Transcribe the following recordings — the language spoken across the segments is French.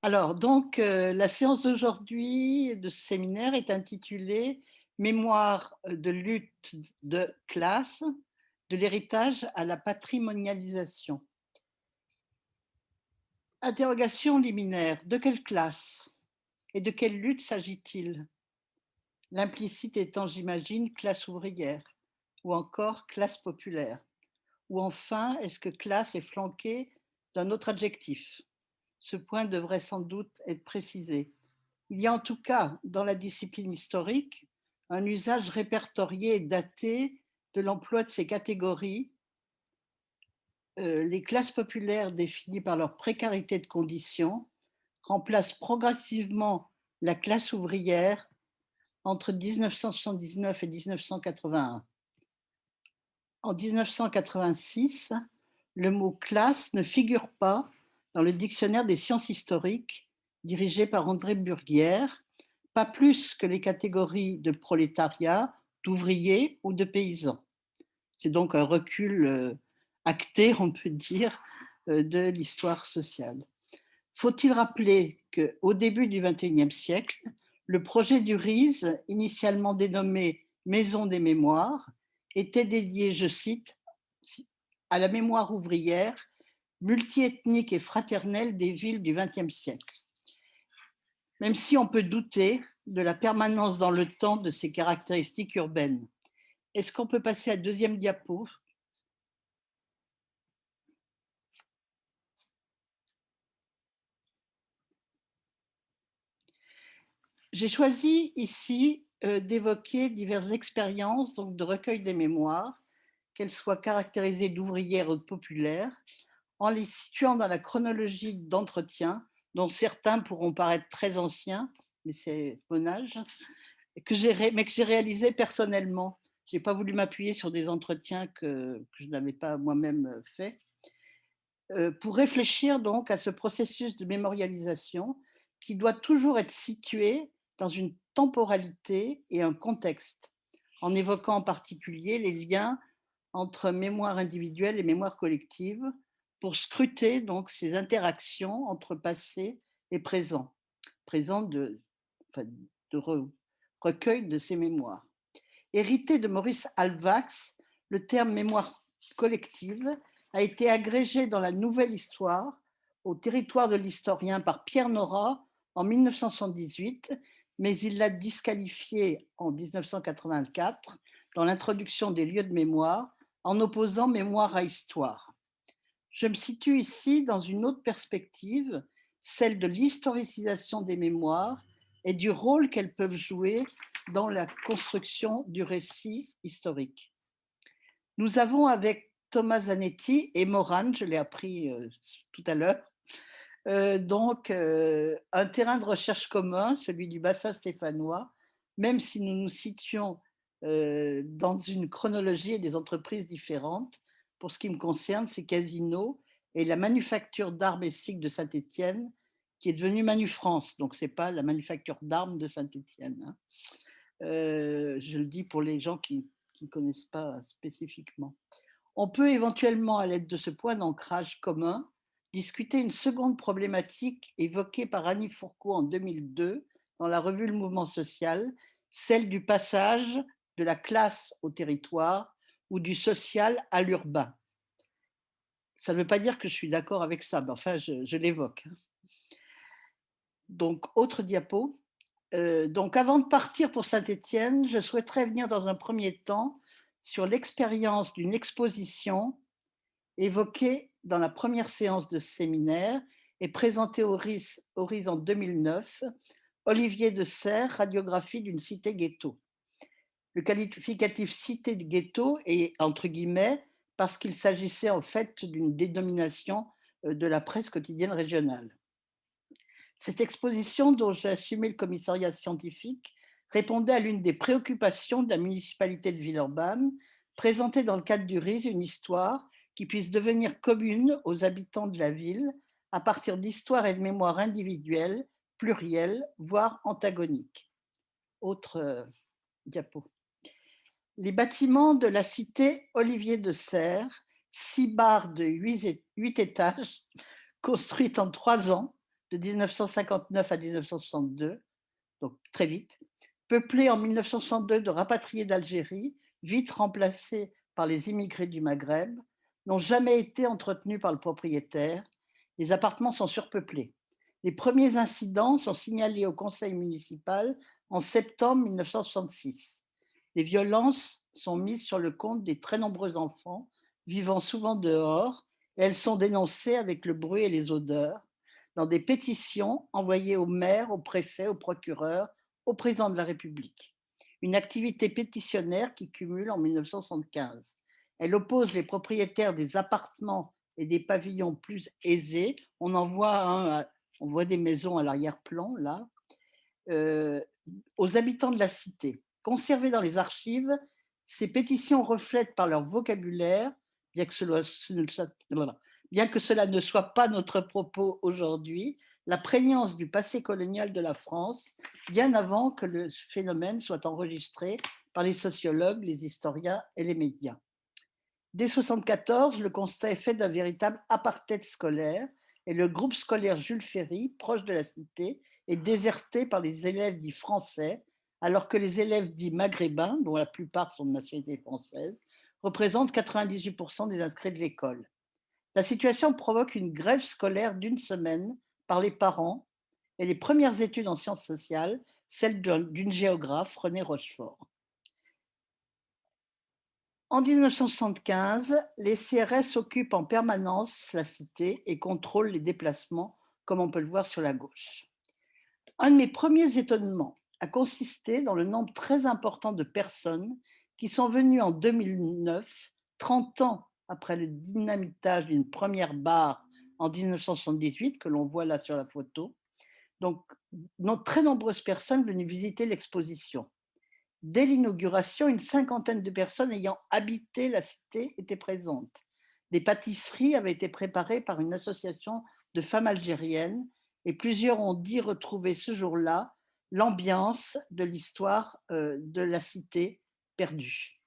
La séance d'aujourd'hui de ce séminaire est intitulée «Mémoire de lutte de classe, de l'héritage à la patrimonialisation». Interrogation liminaire: de quelle classe et de quelle lutte s'agit-il? L'implicite étant, j'imagine, classe ouvrière ou encore classe populaire. Ou enfin, est-ce que classe est flanqué d'un autre adjectif? Ce point devrait sans doute être précisé. Il y a en tout cas, dans la discipline historique, un usage répertorié et daté de l'emploi de ces catégories. Les classes populaires définies par leur précarité de conditions remplacent progressivement la classe ouvrière entre 1979 et 1981. En 1986, le mot classe ne figure pas dans le dictionnaire des sciences historiques dirigé par André Burguière, pas plus que les catégories de prolétariat, d'ouvriers ou de paysans. C'est donc un recul acté, on peut dire, de l'histoire sociale. Faut-il rappeler qu'au début du XXIe siècle, le projet du RISE, initialement dénommé Maison des mémoires, était dédié, je cite, à la mémoire ouvrière, multiethnique et fraternelle des villes du XXe siècle. Même si on peut douter de la permanence dans le temps de ces caractéristiques urbaines. Est-ce qu'on peut passer à la deuxième diapo? J'ai choisi ici d'évoquer diverses expériences donc de recueil des mémoires, qu'elles soient caractérisées d'ouvrières ou de populaires, en les situant dans la chronologie d'entretien, dont certains pourront paraître très anciens, mais c'est mon âge, mais que j'ai réalisé personnellement. Je n'ai pas voulu m'appuyer sur des entretiens que je n'avais pas moi-même faits. Pour réfléchir donc à ce processus de mémorialisation qui doit toujours être situé dans une temporalité et un contexte, en évoquant en particulier les liens entre mémoire individuelle et mémoire collective, pour scruter donc ces interactions entre passé et présent, présent enfin, de recueil de ces mémoires. Hérité de Maurice Alvax, le terme mémoire collective a été agrégé dans la Nouvelle Histoire au territoire de l'historien par Pierre Nora en 1978, mais il l'a disqualifié en 1984 dans l'introduction des lieux de mémoire en opposant mémoire à histoire. Je me situe ici dans une autre perspective, celle de l'historicisation des mémoires et du rôle qu'elles peuvent jouer dans la construction du récit historique. Nous avons avec Thomas Zanetti et Morane, je l'ai appris tout à l'heure, un terrain de recherche commun, celui du bassin stéphanois, même si nous nous situons dans une chronologie et des entreprises différentes. Pour ce qui me concerne, c'est Casino et la manufacture d'armes et cycles de Saint-Étienne, qui est devenue Manufrance. Donc, ce n'est pas la manufacture d'armes de Saint-Étienne, hein. Je le dis pour les gens qui ne connaissent pas spécifiquement. On peut éventuellement, à l'aide de ce point d'ancrage commun, discuter une seconde problématique évoquée par Annie Fourcault en 2002 dans la revue Le Mouvement social, celle du passage de la classe au territoire ou du social à l'urbain. Ça ne veut pas dire que je suis d'accord avec ça, mais enfin, je l'évoque. Donc, autre diapo. Donc, avant de partir pour Saint-Étienne, je souhaiterais venir dans un premier temps sur l'expérience d'une exposition évoquée dans la première séance de ce séminaire et présentée au RIS en 2009, Olivier de Serres, radiographie d'une cité ghetto. Le qualificatif cité de ghetto est entre guillemets parce qu'il s'agissait en fait d'une dénomination de la presse quotidienne régionale. Cette exposition, dont j'ai assumé le commissariat scientifique, répondait à l'une des préoccupations de la municipalité de Villeurbanne, présenter dans le cadre du RIS une histoire qui puisse devenir commune aux habitants de la ville à partir d'histoires et de mémoires individuelles, plurielles, voire antagoniques. Autre diapo. Les bâtiments de la cité Olivier de Serres, 6 barres de 8 étages, construites en 3 ans, de 1959 à 1962, donc très vite, peuplée en 1962 de rapatriés d'Algérie, vite remplacés par les immigrés du Maghreb, n'ont jamais été entretenus par le propriétaire. Les appartements sont surpeuplés. Les premiers incidents sont signalés au conseil municipal en septembre 1966. Les violences sont mises sur le compte des très nombreux enfants vivant souvent dehors et elles sont dénoncées avec le bruit et les odeurs dans des pétitions envoyées au maire, au préfet, au procureur, au président de la République. Une activité pétitionnaire qui cumule en 1975. Elle oppose les propriétaires des appartements et des pavillons plus aisés. On en voit on voit des maisons à l'arrière-plan là, euh, aux habitants de la cité. Conservées dans les archives, ces pétitions reflètent par leur vocabulaire, bien que cela ne soit pas notre propos aujourd'hui, la prégnance du passé colonial de la France, bien avant que le phénomène soit enregistré par les sociologues, les historiens et les médias. Dès 1974, le constat est fait d'un véritable apartheid scolaire et le groupe scolaire Jules Ferry, proche de la cité, est déserté par les élèves dits français, alors que les élèves dits maghrébins, dont la plupart sont de nationalité française, représentent 98% des inscrits de l'école. La situation provoque une grève scolaire d'une semaine par les parents et les premières études en sciences sociales, celles d'une géographe, Renée Rochefort. En 1975, les CRS occupent en permanence la cité et contrôlent les déplacements, comme on peut le voir sur la gauche. Un de mes premiers étonnements a consisté dans le nombre très important de personnes qui sont venues en 2009, 30 ans après le dynamitage d'une première barre en 1978, que l'on voit là sur la photo. Donc, très nombreuses personnes venues visiter l'exposition. Dès l'inauguration, une cinquantaine de personnes ayant habité la cité étaient présentes. Des pâtisseries avaient été préparées par une association de femmes algériennes et plusieurs ont dit retrouver ce jour-là l'ambiance de l'histoire de la cité perdue.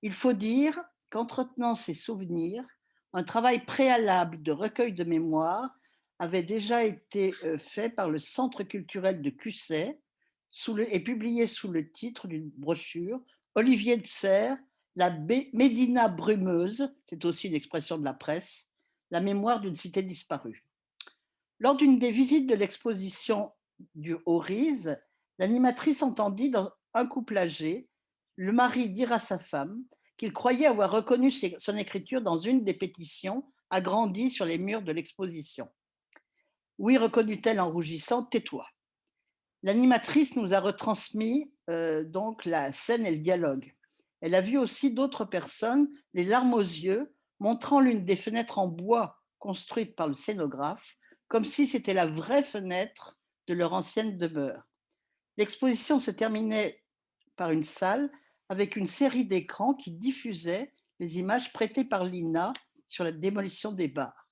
Il faut dire qu'entretenant ces souvenirs, un travail préalable de recueil de mémoire avait déjà été fait par le Centre culturel de Cusset et publié sous le titre d'une brochure Olivier de Serres, la Médina brumeuse, c'est aussi une expression de la presse, la mémoire d'une cité disparue. Lors d'une des visites de l'exposition du Haut-Riz, l'animatrice entendit dans un couple âgé, le mari dire à sa femme qu'il croyait avoir reconnu son écriture dans une des pétitions agrandies sur les murs de l'exposition. Oui, reconnut-elle en rougissant, tais-toi. L'animatrice nous a retransmis donc la scène et le dialogue. Elle a vu aussi d'autres personnes, les larmes aux yeux, montrant l'une des fenêtres en bois construites par le scénographe, comme si c'était la vraie fenêtre de leur ancienne demeure. L'exposition se terminait par une salle avec une série d'écrans qui diffusaient les images prêtées par l'INA sur la démolition des bars.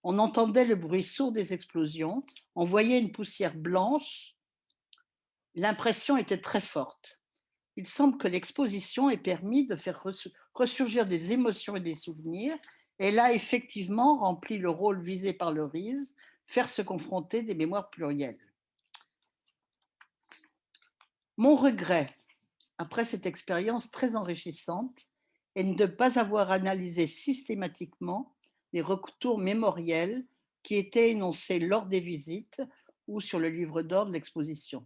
On entendait le bruit sourd des explosions, on voyait une poussière blanche. L'impression était très forte. Il semble que l'exposition ait permis de faire ressurgir des émotions et des souvenirs. Elle a effectivement rempli le rôle visé par le RISE, faire se confronter des mémoires plurielles. Mon regret, après cette expérience très enrichissante, est de ne pas avoir analysé systématiquement les retours mémoriels qui étaient énoncés lors des visites ou sur le livre d'or de l'exposition.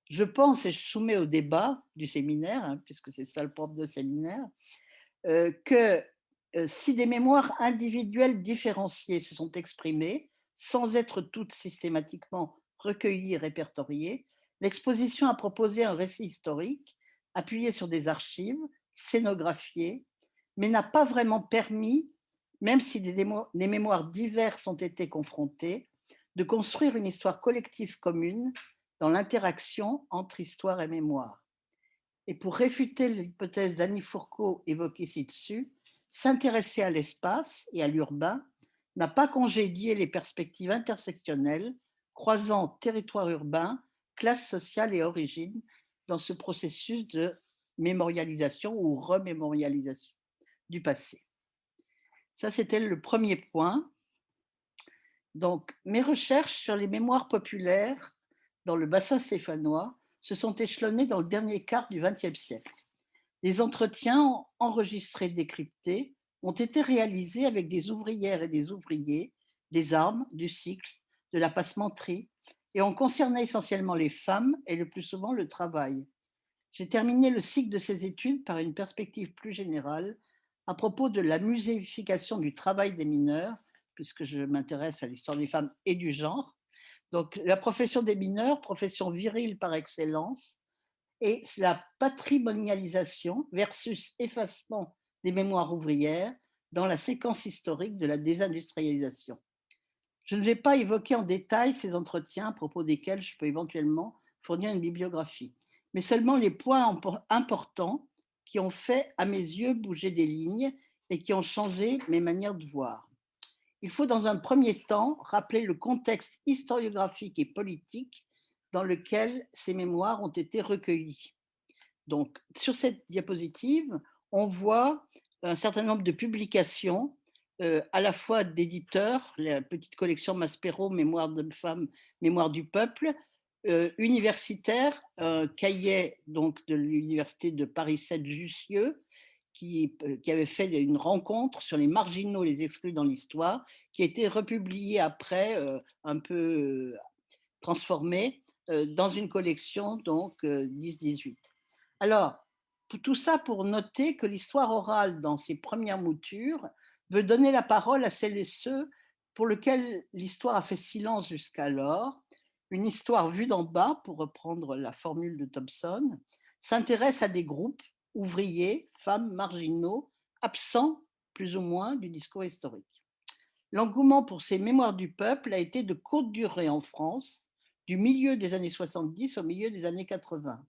Je pense, et je soumets au débat du séminaire, puisque c'est ça le propre de séminaire, que si des mémoires individuelles différenciées se sont exprimées, sans être toutes systématiquement recueillies et répertoriées, l'exposition a proposé un récit historique appuyé sur des archives, scénographiées, mais n'a pas vraiment permis, même si des mémoires diverses ont été confrontées, de construire une histoire collective commune dans l'interaction entre histoire et mémoire. Et pour réfuter l'hypothèse d'Annie Fourcault évoquée ci-dessus, s'intéresser à l'espace et à l'urbain n'a pas congédié les perspectives intersectionnelles croisant territoire urbain, classe sociale et origine dans ce processus de mémorialisation ou remémorialisation du passé. Ça, c'était le premier point. Donc, mes recherches sur les mémoires populaires dans le bassin stéphanois se sont échelonnées dans le dernier quart du XXe siècle. Les entretiens enregistrés, décryptés, ont été réalisés avec des ouvrières et des ouvriers, des armes, du cycle, de la passementerie, et ont concerné essentiellement les femmes et le plus souvent le travail. J'ai terminé le cycle de ces études par une perspective plus générale à propos de la muséification du travail des mineurs, puisque je m'intéresse à l'histoire des femmes et du genre. Donc, la profession des mineurs, profession virile par excellence, et la patrimonialisation versus effacement des mémoires ouvrières dans la séquence historique de la désindustrialisation. Je ne vais pas évoquer en détail ces entretiens à propos desquels je peux éventuellement fournir une bibliographie, mais seulement les points importants qui ont fait, à mes yeux, bouger des lignes et qui ont changé mes manières de voir. Il faut dans un premier temps rappeler le contexte historiographique et politique dans lequel ces mémoires ont été recueillies. Donc, sur cette diapositive, on voit un certain nombre de publications, à la fois d'éditeurs, la petite collection Maspero, Mémoire de femmes, Mémoire du peuple, universitaires, un cahier donc de l'université de Paris 7 Jussieu, qui avait fait une rencontre sur les marginaux et les exclus dans l'histoire, qui a été republié après, un peu transformé, dans une collection donc 10-18. Alors, tout ça pour noter que l'histoire orale, dans ses premières moutures, veut donner la parole à celles et ceux pour lesquels l'histoire a fait silence jusqu'alors. Une histoire vue d'en bas, pour reprendre la formule de Thompson, s'intéresse à des groupes ouvriers, femmes, marginaux, absents plus ou moins du discours historique. L'engouement pour ces mémoires du peuple a été de courte durée en France, du milieu des années 70 au milieu des années 80.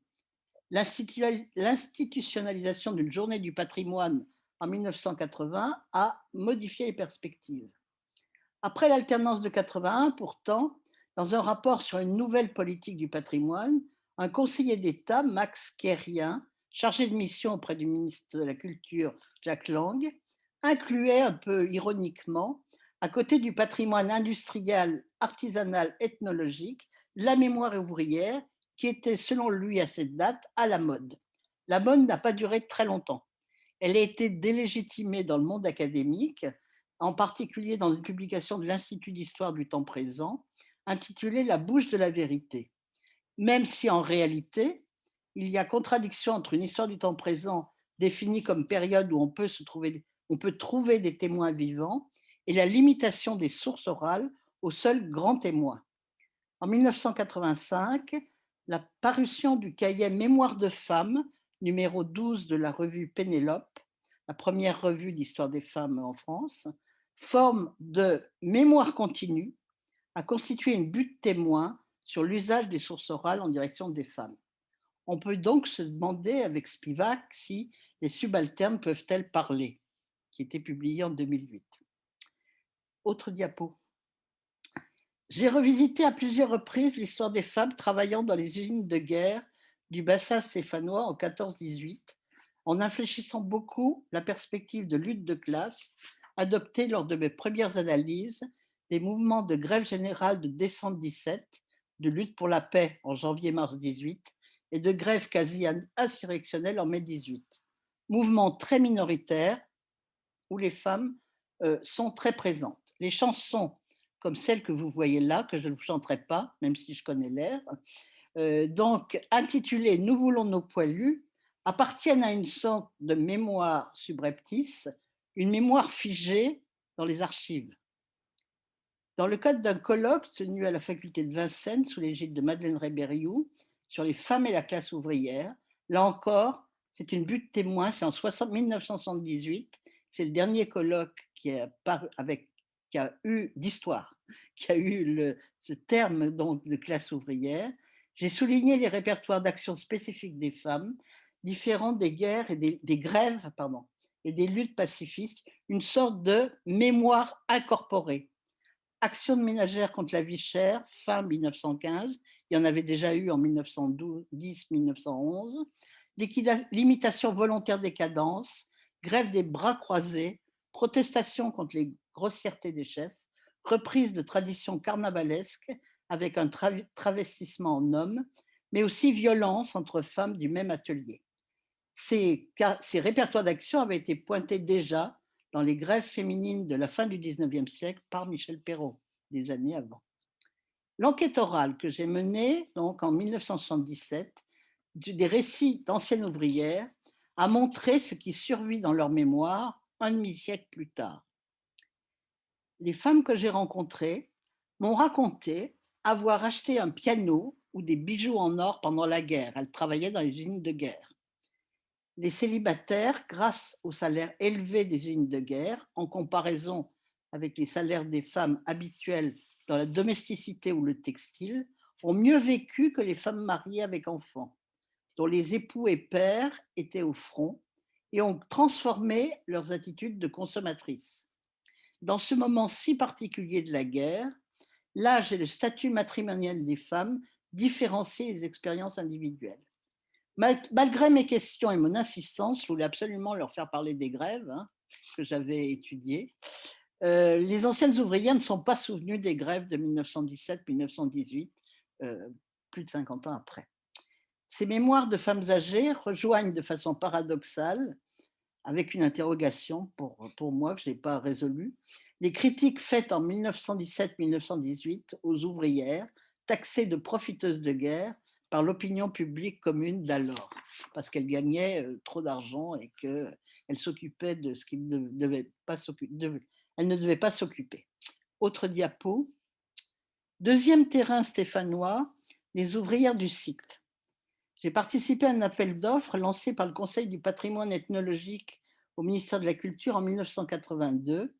L'institutionnalisation d'une journée du patrimoine en 1980 a modifié les perspectives. Après l'alternance de 81, pourtant, dans un rapport sur une nouvelle politique du patrimoine, un conseiller d'État, Max Kérien, chargé de mission auprès du ministre de la Culture, Jacques Lang, incluait un peu ironiquement, à côté du patrimoine industriel, artisanal, ethnologique, la mémoire ouvrière, qui était, selon lui, à cette date, à la mode. La mode n'a pas duré très longtemps. Elle a été délégitimée dans le monde académique, en particulier dans une publication de l'Institut d'histoire du temps présent, intitulée La bouche de la vérité. Même si en réalité, il y a contradiction entre une histoire du temps présent définie comme période où on peut trouver des témoins vivants et la limitation des sources orales aux seuls grands témoins. En 1985, la parution du cahier Mémoire de femmes, numéro 12 de la revue Pénélope, la première revue d'histoire des femmes en France, forme de mémoire continue, a constitué une butte témoin sur l'usage des sources orales en direction des femmes. On peut donc se demander avec Spivak si les subalternes peuvent-elles parler, qui était publié en 2008. Autre diapo. J'ai revisité à plusieurs reprises l'histoire des femmes travaillant dans les usines de guerre du bassin stéphanois en 14-18, en infléchissant beaucoup la perspective de lutte de classe adoptée lors de mes premières analyses des mouvements de grève générale de décembre 17, de lutte pour la paix en janvier-mars 18 et de grève quasi insurrectionnelle en mai 18. Mouvements très minoritaires où les femmes sont très présentes. Les chansons comme celle que vous voyez là, que je ne vous chanterai pas, même si je connais l'air, donc intitulée Nous voulons nos poilus, appartiennent à une sorte de mémoire subreptice, une mémoire figée dans les archives. Dans le cadre d'un colloque tenu à la faculté de Vincennes sous l'égide de Madeleine Rébériou sur les femmes et la classe ouvrière, là encore, c'est une butte témoin, c'est en 1978, c'est le dernier colloque qui a eu d'histoire, qui a eu ce terme donc de classe ouvrière. J'ai souligné les répertoires d'action spécifiques des femmes, différents des guerres et des grèves et des luttes pacifistes, une sorte de mémoire incorporée. Action de ménagère contre la vie chère, fin 1915, il y en avait déjà eu en 1910-1911, limitation volontaire des cadences, grève des bras croisés, protestation contre les grossièretés des chefs, reprise de traditions carnavalesques avec un travestissement en homme, mais aussi violence entre femmes du même atelier. Ces répertoires d'action avaient été pointés déjà dans les grèves féminines de la fin du 19e siècle par Michel Perrault, des années avant. L'enquête orale que j'ai menée donc en 1977 des récits d'anciennes ouvrières a montré ce qui survit dans leur mémoire un demi-siècle plus tard. Les femmes que j'ai rencontrées m'ont raconté avoir acheté un piano ou des bijoux en or pendant la guerre. Elles travaillaient dans les usines de guerre. Les célibataires, grâce aux salaires élevés des usines de guerre, en comparaison avec les salaires des femmes habituels dans la domesticité ou le textile, ont mieux vécu que les femmes mariées avec enfants, dont les époux et pères étaient au front et ont transformé leurs attitudes de consommatrices. Dans ce moment si particulier de la guerre, l'âge et le statut matrimonial des femmes différenciaient les expériences individuelles. Malgré mes questions et mon insistance, je voulais absolument leur faire parler des grèves que j'avais étudiées. Les anciennes ouvrières ne sont pas souvenues des grèves de 1917-1918, plus de 50 ans après. Ces mémoires de femmes âgées rejoignent de façon paradoxale, avec une interrogation pour moi que je n'ai pas résolue, les critiques faites en 1917-1918 aux ouvrières, taxées de profiteuses de guerre par l'opinion publique commune d'alors, parce qu'elles gagnaient trop d'argent et qu'elles s'occupaient de ce qu'elles ne devaient pas s'occuper. Elles ne devaient pas s'occuper. Autre diapo. Deuxième terrain stéphanois, les ouvrières du cycle. J'ai participé à un appel d'offres lancé par le Conseil du patrimoine ethnologique au ministère de la Culture en 1982,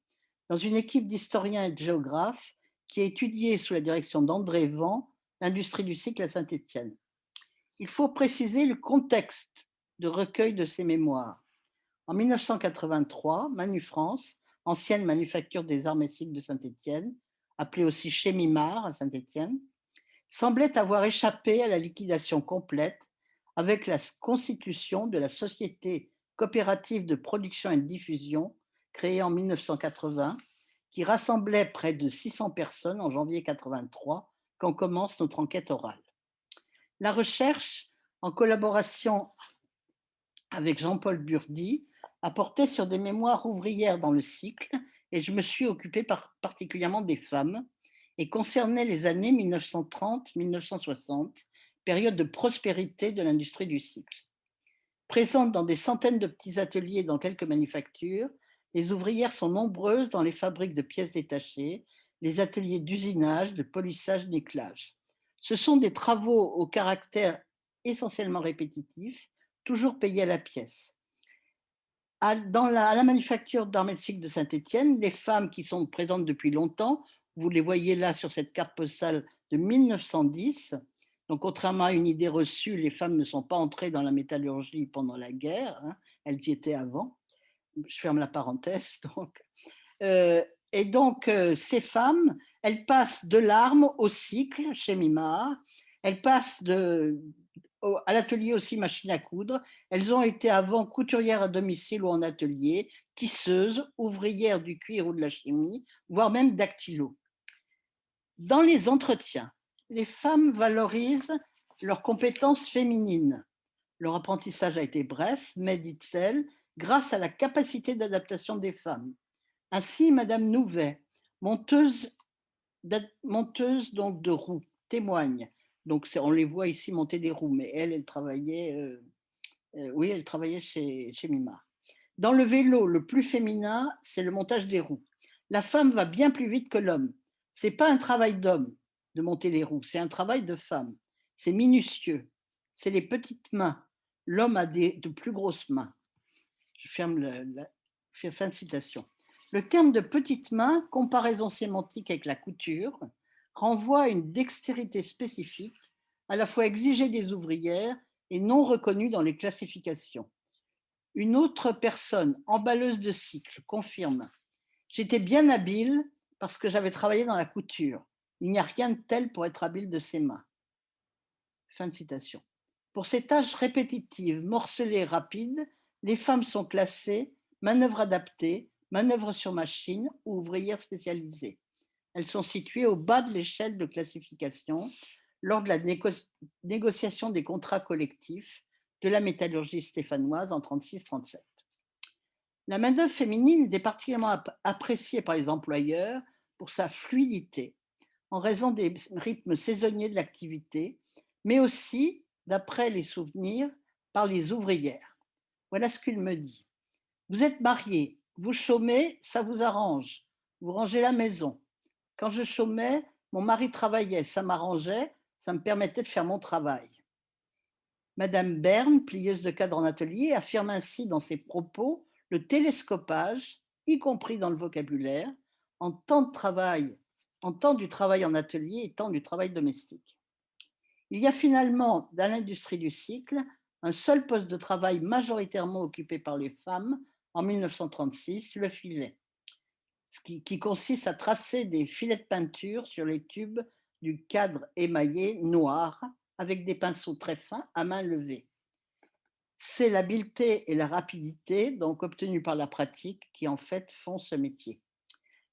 dans une équipe d'historiens et de géographes qui a étudié sous la direction d'André Van l'industrie du cycle à Saint-Étienne. Il faut préciser le contexte de recueil de ces mémoires. En 1983, Manufrance, ancienne manufacture des armes et cycles de Saint-Étienne, appelée aussi Chémimar à Saint-Étienne, semblait avoir échappé à la liquidation complète avec la constitution de la Société coopérative de production et de diffusion, créée en 1980, qui rassemblait près de 600 personnes en janvier 1983, quand commence notre enquête orale. La recherche, en collaboration avec Jean-Paul Burdi, a porté sur des mémoires ouvrières dans le cycle, et je me suis occupée particulièrement des femmes, et concernait les années 1930-1960, période de prospérité de l'industrie du cycle. Présentes dans des centaines de petits ateliers dans quelques manufactures, les ouvrières sont nombreuses dans les fabriques de pièces détachées, les ateliers d'usinage, de polissage, d'éclage. Ce sont des travaux au caractère essentiellement répétitif, toujours payés à la pièce. À la manufacture d'armes et de cycle de Saint-Étienne, les femmes qui sont présentes depuis longtemps, vous les voyez là sur cette carte postale de 1910. Donc, contrairement à une idée reçue, les femmes ne sont pas entrées dans la métallurgie pendant la guerre, elles y étaient avant. Je ferme la parenthèse. Et donc, ces femmes, elles passent de l'arme au cycle chez Mimar, elles passent à l'atelier aussi machine à coudre. Elles ont été avant couturières à domicile ou en atelier, tisseuses, ouvrières du cuir ou de la chimie, voire même dactylo. Dans les entretiens, les femmes valorisent leurs compétences féminines. Leur apprentissage a été bref, mais dit-elle, grâce à la capacité d'adaptation des femmes. Ainsi, Madame Nouvet, monteuse donc de roues, témoigne. Donc, on les voit ici monter des roues, mais elle travaillait, elle travaillait chez Mimar. Dans le vélo, le plus féminin, c'est le montage des roues. La femme va bien plus vite que l'homme. C'est pas un travail d'homme de monter les roues, c'est un travail de femme. C'est minutieux, c'est les petites mains. L'homme a de plus grosses mains. Je ferme fin de citation. Le terme de petite main, comparaison sémantique avec la couture, renvoie à une dextérité spécifique, à la fois exigée des ouvrières et non reconnue dans les classifications. Une autre personne, emballeuse de cycle, confirme: j'étais bien habile parce que j'avais travaillé dans la couture. Il n'y a rien de tel pour être habile de ses mains. Fin de citation. Pour ces tâches répétitives, morcelées et rapides, les femmes sont classées manœuvres adaptées, manœuvres sur machine ou ouvrières spécialisées. Elles sont situées au bas de l'échelle de classification lors de la négociation des contrats collectifs de la métallurgie stéphanoise en 36-37. La main-d'œuvre féminine est particulièrement appréciée par les employeurs pour sa fluidité, en raison des rythmes saisonniers de l'activité, mais aussi, d'après les souvenirs, par les ouvrières. Voilà ce qu'il me dit. Vous êtes marié, vous chômez, ça vous arrange. Vous rangez la maison. Quand je chômais, mon mari travaillait, ça m'arrangeait, ça me permettait de faire mon travail. Madame Berne, plieuse de cadre en atelier, affirme ainsi dans ses propos le télescopage, y compris dans le vocabulaire, en temps de travail, en temps du travail en atelier et temps du travail domestique. Il y a finalement, dans l'industrie du cycle, un seul poste de travail majoritairement occupé par les femmes en 1936, le filet, qui consiste à tracer des filets de peinture sur les tubes du cadre émaillé noir avec des pinceaux très fins à main levée. C'est l'habileté et la rapidité, donc obtenues par la pratique, qui en fait font ce métier.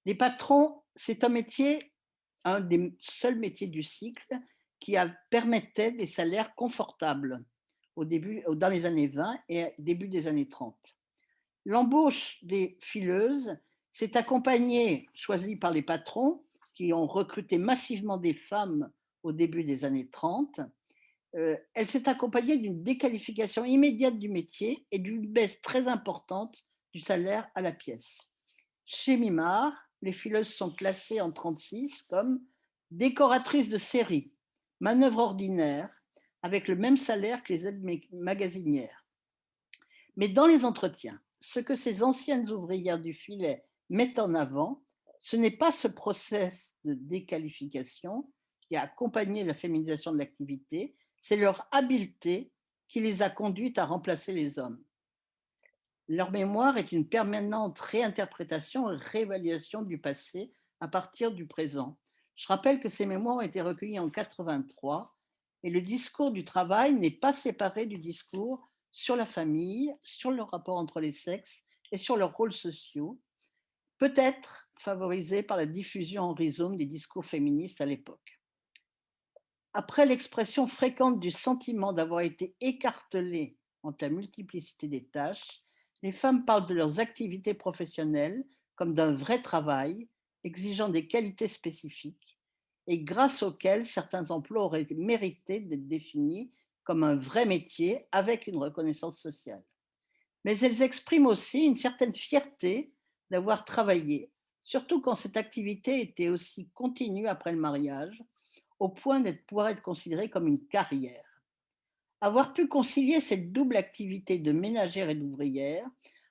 Les patrons, c'est un métier, un des seuls métiers du cycle permettait des salaires confortables dans les années 20 et début des années 30. L'embauche des fileuses s'est accompagnée, choisie par les patrons, qui ont recruté massivement des femmes au début des années 30. Elle s'est accompagnée d'une déqualification immédiate du métier et d'une baisse très importante du salaire à la pièce. Chez Mimar, les fileuses sont classées en 36 comme décoratrices de série, manœuvre ordinaire, avec le même salaire que les aides magasinières. Mais dans les entretiens, ce que ces anciennes ouvrières du filet mettent en avant, ce n'est pas ce process de déqualification qui a accompagné la féminisation de l'activité, c'est leur habileté qui les a conduites à remplacer les hommes. Leur mémoire est une permanente réinterprétation et réévaluation du passé à partir du présent. Je rappelle que ces mémoires ont été recueillies en 83 et le discours du travail n'est pas séparé du discours sur la famille, sur le rapport entre les sexes et sur leurs rôles sociaux, peut-être favorisé par la diffusion en rhizome des discours féministes à l'époque. Après l'expression fréquente du sentiment d'avoir été écartelées entre la multiplicité des tâches, les femmes parlent de leurs activités professionnelles comme d'un vrai travail, exigeant des qualités spécifiques, et grâce auxquelles certains emplois auraient mérité d'être définis comme un vrai métier avec une reconnaissance sociale. Mais elles expriment aussi une certaine fierté d'avoir travaillé, surtout quand cette activité était aussi continue après le mariage, au point de pouvoir être considérée comme une carrière. Avoir pu concilier cette double activité de ménagère et d'ouvrière,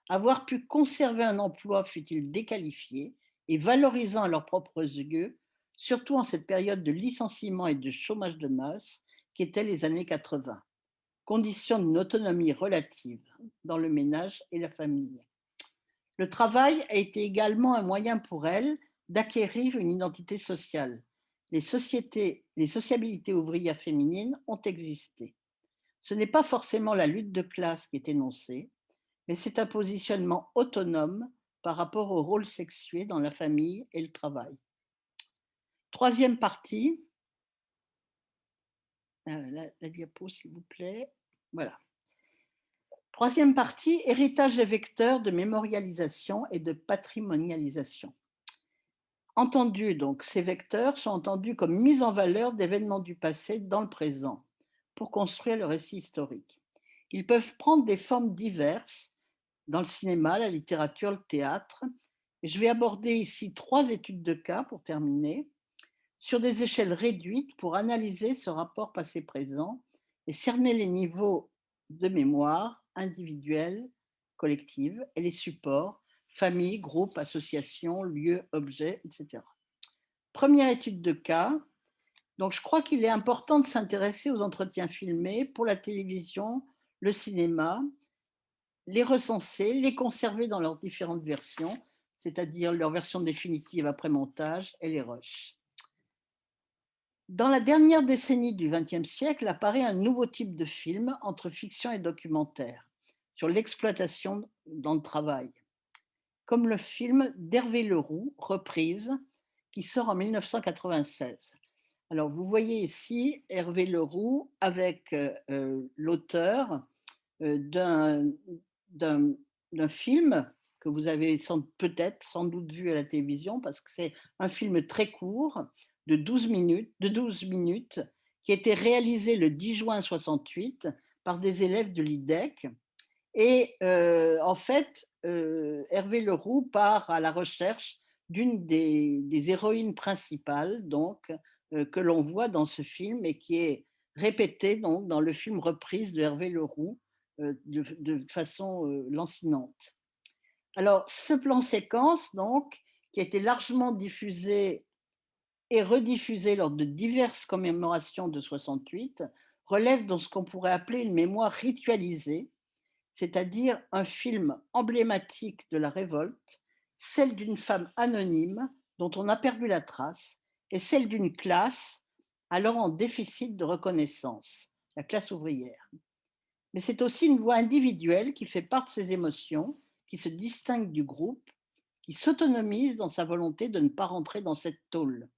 avoir pu conserver un emploi fût-il déqualifié et valorisant à leurs propres yeux, surtout en cette période de licenciement et de chômage de masse qu'étaient les années 80, condition d'une autonomie relative dans le ménage et la famille. Le travail a été également un moyen pour elles d'acquérir une identité sociale. Les sociabilités ouvrières féminines ont existé. Ce n'est pas forcément la lutte de classe qui est énoncée, mais c'est un positionnement autonome par rapport au rôle sexué dans la famille et le travail. Troisième partie, la diapo s'il vous plaît. Voilà. Troisième partie, héritage et vecteur de mémorialisation et de patrimonialisation. Entendus, donc, ces vecteurs sont entendus comme mise en valeur d'événements du passé dans le présent pour construire le récit historique. Ils peuvent prendre des formes diverses dans le cinéma, la littérature, le théâtre. Et je vais aborder ici 3 études de cas pour terminer, sur des échelles réduites pour analyser ce rapport passé-présent et cerner les niveaux de mémoire individuelle, collective et les supports, famille, groupe, association, lieu, objet, etc. Première étude de cas. Donc, je crois qu'il est important de s'intéresser aux entretiens filmés pour la télévision, le cinéma, les recenser, les conserver dans leurs différentes versions, c'est-à-dire leur version définitive après montage et les rushs. Dans la dernière décennie du XXe siècle apparaît un nouveau type de film entre fiction et documentaire sur l'exploitation dans le travail, comme le film d'Hervé Leroux, Reprise, qui sort en 1996. Alors, vous voyez ici Hervé Leroux avec l'auteur d'un d'un d'un film que vous avez peut-être sans doute vu à la télévision parce que c'est un film très court de 12 minutes qui a été réalisé le 10 juin 68 par des élèves de l'IDEC et en fait, Hervé Leroux part à la recherche d'une des héroïnes principales donc, que l'on voit dans ce film et qui est répétée donc dans le film Reprise de Hervé Leroux, de façon, lancinante. Alors ce plan séquence donc, qui a été largement diffusé et rediffusé lors de diverses commémorations de 68, relève dans ce qu'on pourrait appeler une mémoire ritualisée, c'est-à-dire un film emblématique de la révolte, celle d'une femme anonyme dont on a perdu la trace, et celle d'une classe alors en déficit de reconnaissance, la classe ouvrière. Mais c'est aussi une voix individuelle qui fait part de ses émotions, qui se distingue du groupe, qui s'autonomise dans sa volonté de ne pas rentrer dans cette tôle.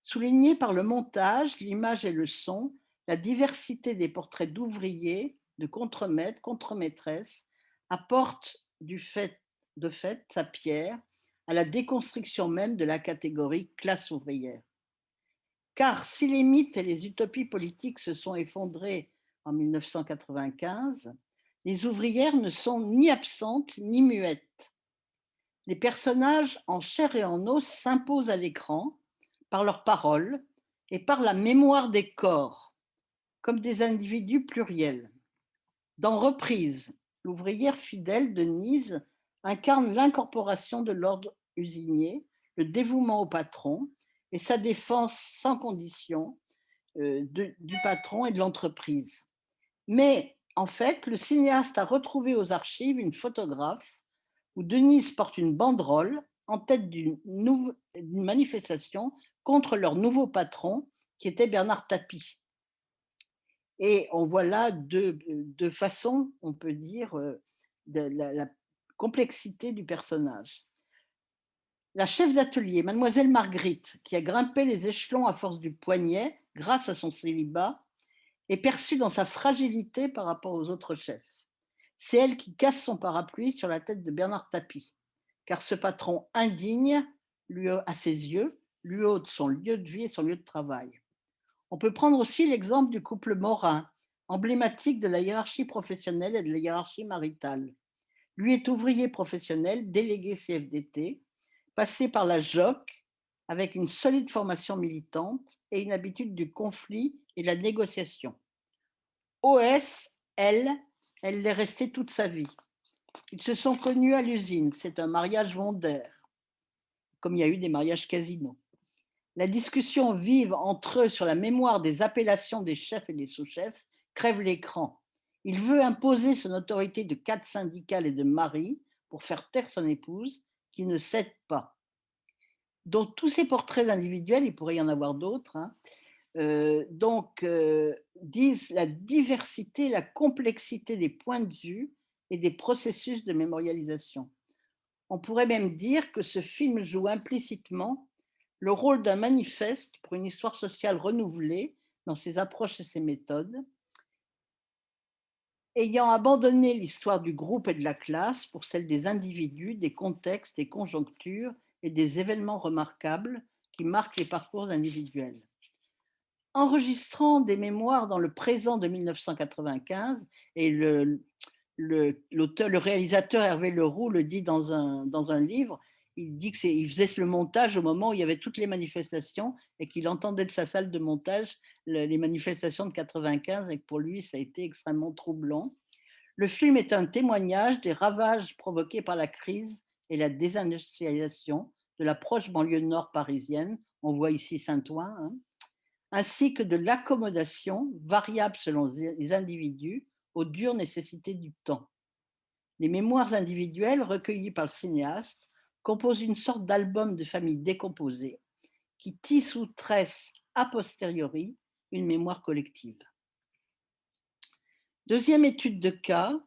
Soulignée par le montage, l'image et le son, la diversité des portraits d'ouvriers, de contremaîtres, contremaîtresses apporte de fait sa pierre à la déconstruction même de la catégorie classe ouvrière. Car si les mythes et les utopies politiques se sont effondrés en 1995, les ouvrières ne sont ni absentes ni muettes. Les personnages en chair et en os s'imposent à l'écran par leurs paroles et par la mémoire des corps, comme des individus pluriels. Dans Reprise, l'ouvrière fidèle Denise incarne l'incorporation de l'ordre usinier, le dévouement au patron et sa défense sans condition du patron et de l'entreprise. Mais en fait, le cinéaste a retrouvé aux archives une photographe où Denise porte une banderole en tête d'une manifestation contre leur nouveau patron, qui était Bernard Tapie. Et on voit là deux façons, on peut dire, de la complexité du personnage. La chef d'atelier, mademoiselle Marguerite, qui a grimpé les échelons à force du poignet grâce à son célibat, est perçue dans sa fragilité par rapport aux autres chefs. C'est elle qui casse son parapluie sur la tête de Bernard Tapie, car ce patron indigne, à ses yeux, lui ôte son lieu de vie et son lieu de travail. On peut prendre aussi l'exemple du couple Morin, emblématique de la hiérarchie professionnelle et de la hiérarchie maritale. Lui est ouvrier professionnel, délégué CFDT, passé par la JOC, avec une solide formation militante et une habitude du conflit et de la négociation. OS, elle l'est restée toute sa vie. Ils se sont connus à l'usine, c'est un mariage mondaire, comme il y a eu des mariages casinos. La discussion vive entre eux sur la mémoire des appellations des chefs et des sous-chefs crève l'écran. Il veut imposer son autorité de cadre syndical et de mari pour faire taire son épouse, qui ne cède pas. Donc tous ces portraits individuels, il pourrait y en avoir d'autres, hein, disent la diversité, la complexité des points de vue et des processus de mémorialisation. On pourrait même dire que ce film joue implicitement le rôle d'un manifeste pour une histoire sociale renouvelée dans ses approches et ses méthodes, ayant abandonné l'histoire du groupe et de la classe pour celle des individus, des contextes, des conjonctures et des événements remarquables qui marquent les parcours individuels. Enregistrant des mémoires dans le présent de 1995, et le réalisateur Hervé Leroux le dit dans un livre, il dit qu'il faisait le montage au moment où il y avait toutes les manifestations et qu'il entendait de sa salle de montage les manifestations de 95 et que pour lui, ça a été extrêmement troublant. Le film est un témoignage des ravages provoqués par la crise et la désindustrialisation de la proche banlieue nord parisienne, on voit ici Saint-Ouen, hein, ainsi que de l'accommodation, variable selon les individus, aux dures nécessités du temps. Les mémoires individuelles recueillies par le cinéaste composent une sorte d'album de famille décomposée qui tisse ou tresse a posteriori une mémoire collective. Deuxième étude de cas,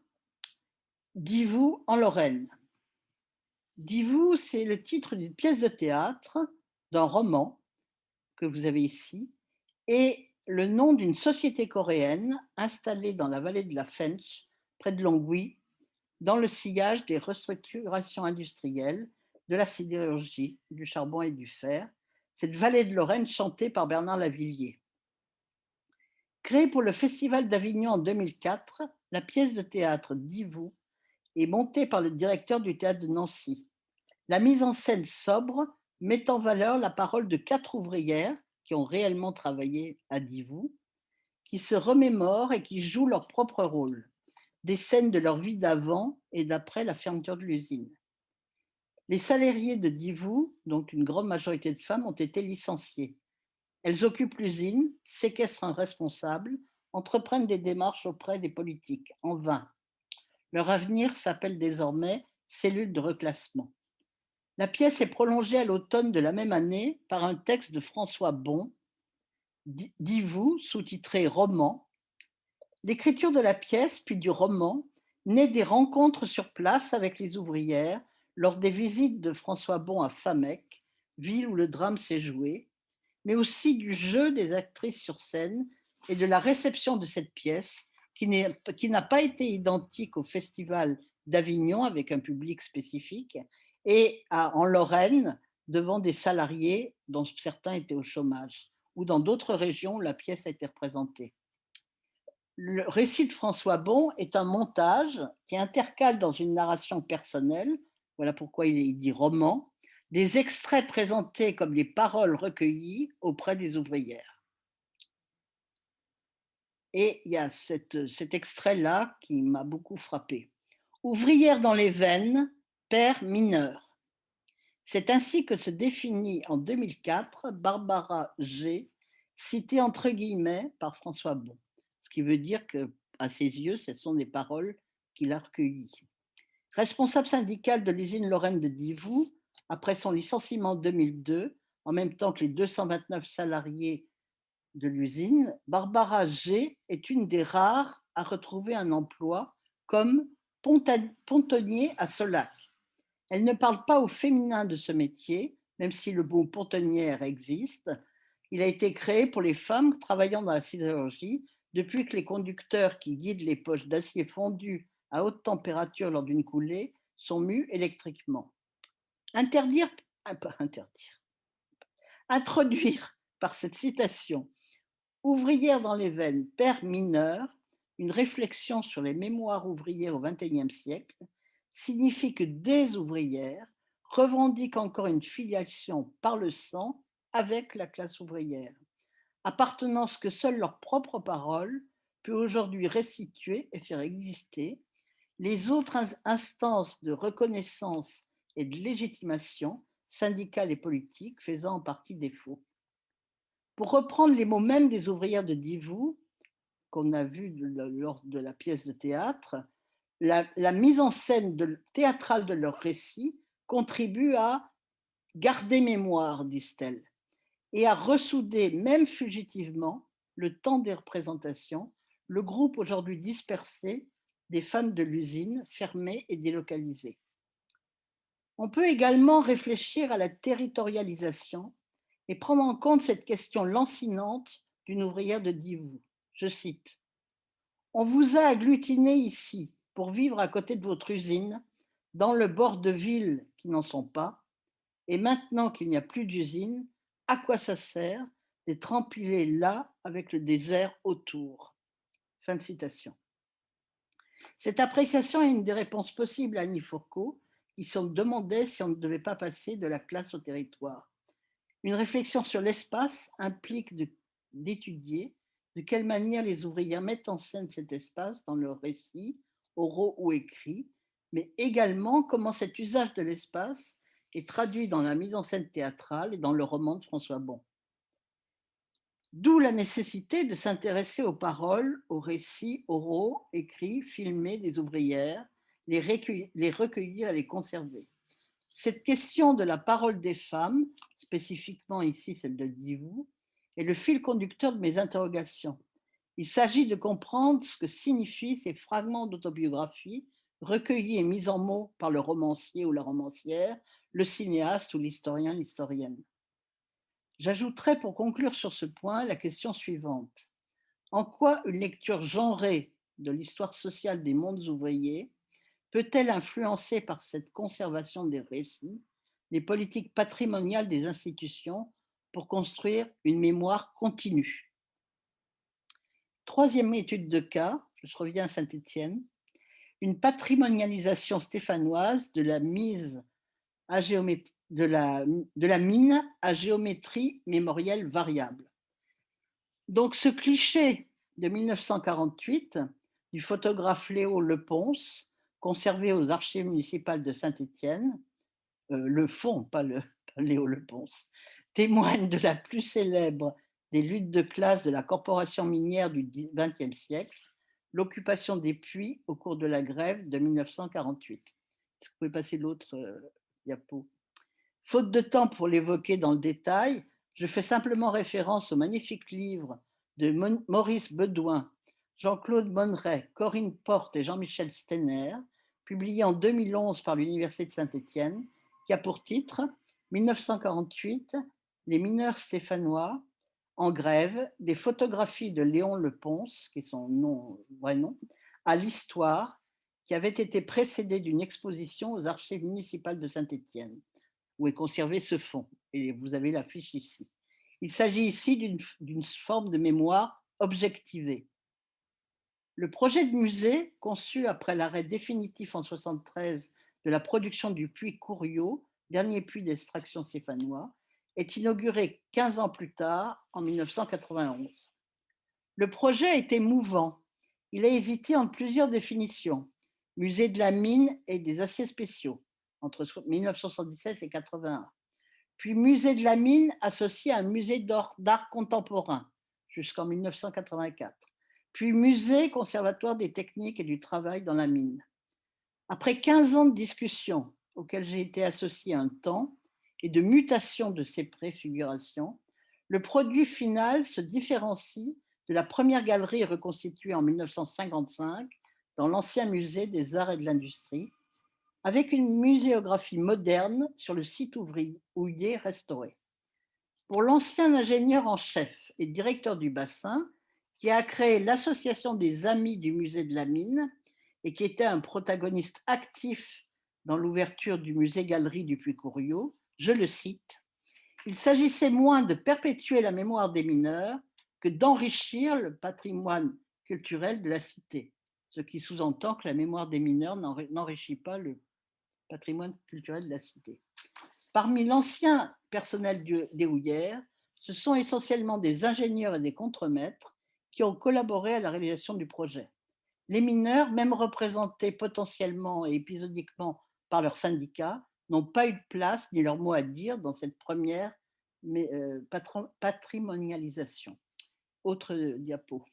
Dixvoux en Lorraine. Dis-vous, c'est le titre d'une pièce de théâtre, d'un roman que vous avez ici, et le nom d'une société coréenne installée dans la vallée de la Fench, près de Longwy, dans le sillage des restructurations industrielles, de la sidérurgie, du charbon et du fer, cette vallée de Lorraine chantée par Bernard Lavilliers. Créée pour le Festival d'Avignon en 2004, la pièce de théâtre Dis-vous est montée par le directeur du théâtre de Nancy. La mise en scène sobre met en valeur la parole de 4 ouvrières qui ont réellement travaillé à Dis-vous, qui se remémorent et qui jouent leur propre rôle, des scènes de leur vie d'avant et d'après la fermeture de l'usine. Les salariés de Dis-vous, dont une grande majorité de femmes, ont été licenciés. Elles occupent l'usine, séquestrent un responsable, entreprennent des démarches auprès des politiques, en vain. Leur avenir s'appelle désormais cellule de reclassement. La pièce est prolongée à l'automne de la même année par un texte de François Bon, Dis-vous, sous-titré Roman. L'écriture de la pièce, puis du roman, naît des rencontres sur place avec les ouvrières lors des visites de François Bon à Famec, ville où le drame s'est joué, mais aussi du jeu des actrices sur scène et de la réception de cette pièce qui n'a pas été identique au Festival d'Avignon avec un public spécifique et en Lorraine devant des salariés dont certains étaient au chômage, ou dans d'autres régions où la pièce a été représentée. Le récit de François Bon est un montage qui intercale dans une narration personnelle, voilà pourquoi il dit roman, des extraits présentés comme des paroles recueillies auprès des ouvrières. Et il y a cet extrait-là qui m'a beaucoup frappé. Ouvrière dans les veines, père mineur. C'est ainsi que se définit en 2004 Barbara G, citée entre guillemets par François Bon. Ce qui veut dire que, à ses yeux, ce sont des paroles qu'il a recueillies. Responsable syndicale de l'usine Lorraine de Divou, après son licenciement en 2002, en même temps que les 229 salariés de l'usine, Barbara G est une des rares à retrouver un emploi comme pontonnier à Solac. Elle ne parle pas au féminin de ce métier, même si le mot pontonnière existe. Il a été créé pour les femmes travaillant dans la sidérurgie depuis que les conducteurs qui guident les poches d'acier fondu à haute température lors d'une coulée sont mus électriquement. Interdire, interdire, introduire par cette citation Ouvrière dans les veines, père mineur, une réflexion sur les mémoires ouvrières au XXIe siècle, signifie que des ouvrières revendiquent encore une filiation par le sang avec la classe ouvrière, appartenance que seule leur propre parole peut aujourd'hui restituer et faire exister, les autres instances de reconnaissance et de légitimation, syndicales et politiques, faisant en partie défaut. Pour reprendre les mots mêmes des ouvrières de Divou, qu'on a vu lors de la pièce de théâtre, la mise en scène théâtrale de leur récit contribue à garder mémoire, disent-elles, et à ressouder, même fugitivement, le temps des représentations, le groupe aujourd'hui dispersé des femmes de l'usine, fermées et délocalisées. On peut également réfléchir à la territorialisation et prendre en compte cette question lancinante d'une ouvrière de Divou. Je cite On vous a agglutiné ici pour vivre à côté de votre usine, dans le bord de villes qui n'en sont pas, et maintenant qu'il n'y a plus d'usine, à quoi ça sert d'être empilé là avec le désert autour Fin de citation. Cette appréciation est une des réponses possibles à Annie Fourcault, qui se demandait si on ne devait pas passer de la classe au territoire. Une réflexion sur l'espace implique d'étudier de quelle manière les ouvrières mettent en scène cet espace dans leurs récits, oraux ou écrits, mais également comment cet usage de l'espace est traduit dans la mise en scène théâtrale et dans le roman de François Bon. D'où la nécessité de s'intéresser aux paroles, aux récits oraux, écrits, filmés des ouvrières, les recueillir et les conserver. Cette question de la parole des femmes, spécifiquement ici celle de Divou, est le fil conducteur de mes interrogations. Il s'agit de comprendre ce que signifient ces fragments d'autobiographie recueillie et mise en mots par le romancier ou la romancière, le cinéaste ou l'historien, l'historienne. J'ajouterai pour conclure sur ce point la question suivante. En quoi une lecture genrée de l'histoire sociale des mondes ouvriers peut-elle influencer par cette conservation des récits les politiques patrimoniales des institutions pour construire une mémoire continue? Troisième étude de cas, je reviens à Saint-Étienne, une patrimonialisation stéphanoise de la mise à de la mine à géométrie mémorielle variable. Donc ce cliché de 1948 du photographe Léo Leponce, conservé aux archives municipales de Saint-Étienne, le fond, pas Léo Leponce, témoigne de la plus célèbre des luttes de classe de la corporation minière du XXe siècle, l'occupation des puits au cours de la grève de 1948. Est-ce que vous pouvez passer l'autre diapo? Faute de temps pour l'évoquer dans le détail, je fais simplement référence au magnifique livre de Maurice Bedouin, Jean-Claude Monneret, Corinne Porte et Jean-Michel Steiner, publié en 2011 par l'Université de Saint-Étienne, qui a pour titre 1948, les mineurs stéphanois en grève, des photographies de Léon Leponce, qui est son vrai nom, à l'histoire, qui avait été précédée d'une exposition aux archives municipales de Saint-Étienne où est conservé ce fonds. Et vous avez la fiche ici. Il s'agit ici d'une forme de mémoire objectivée. Le projet de musée, conçu après l'arrêt définitif en 1973 de la production du puits Couriot, dernier puits d'extraction stéphanois, est inauguré 15 ans plus tard, en 1991. Le projet a été mouvant. Il a hésité entre plusieurs définitions. Musée de la mine et des aciers spéciaux, entre 1977 et 1981. Puis musée de la mine associé à un musée d'art contemporain jusqu'en 1984. Puis musée conservatoire des techniques et du travail dans la mine. Après 15 ans de discussions auxquelles j'ai été associé un temps et de mutation de ces préfigurations, le produit final se différencie de la première galerie reconstituée en 1955 dans l'ancien musée des arts et de l'industrie, avec une muséographie moderne sur le site ouvrier restauré. Pour l'ancien ingénieur en chef et directeur du bassin, qui a créé l'association des Amis du musée de la mine et qui était un protagoniste actif dans l'ouverture du musée-galerie du Puy-Couriot, je le cite, il s'agissait moins de perpétuer la mémoire des mineurs que d'enrichir le patrimoine culturel de la cité, ce qui sous-entend que la mémoire des mineurs n'enrichit pas le patrimoine culturel de la cité. Parmi l'ancien personnel des houillères, ce sont essentiellement des ingénieurs et des contremaîtres qui ont collaboré à la réalisation du projet. Les mineurs, même représentés potentiellement et épisodiquement par leurs syndicats, n'ont pas eu de place ni leur mot à dire dans cette première patrimonialisation. Autre diapo.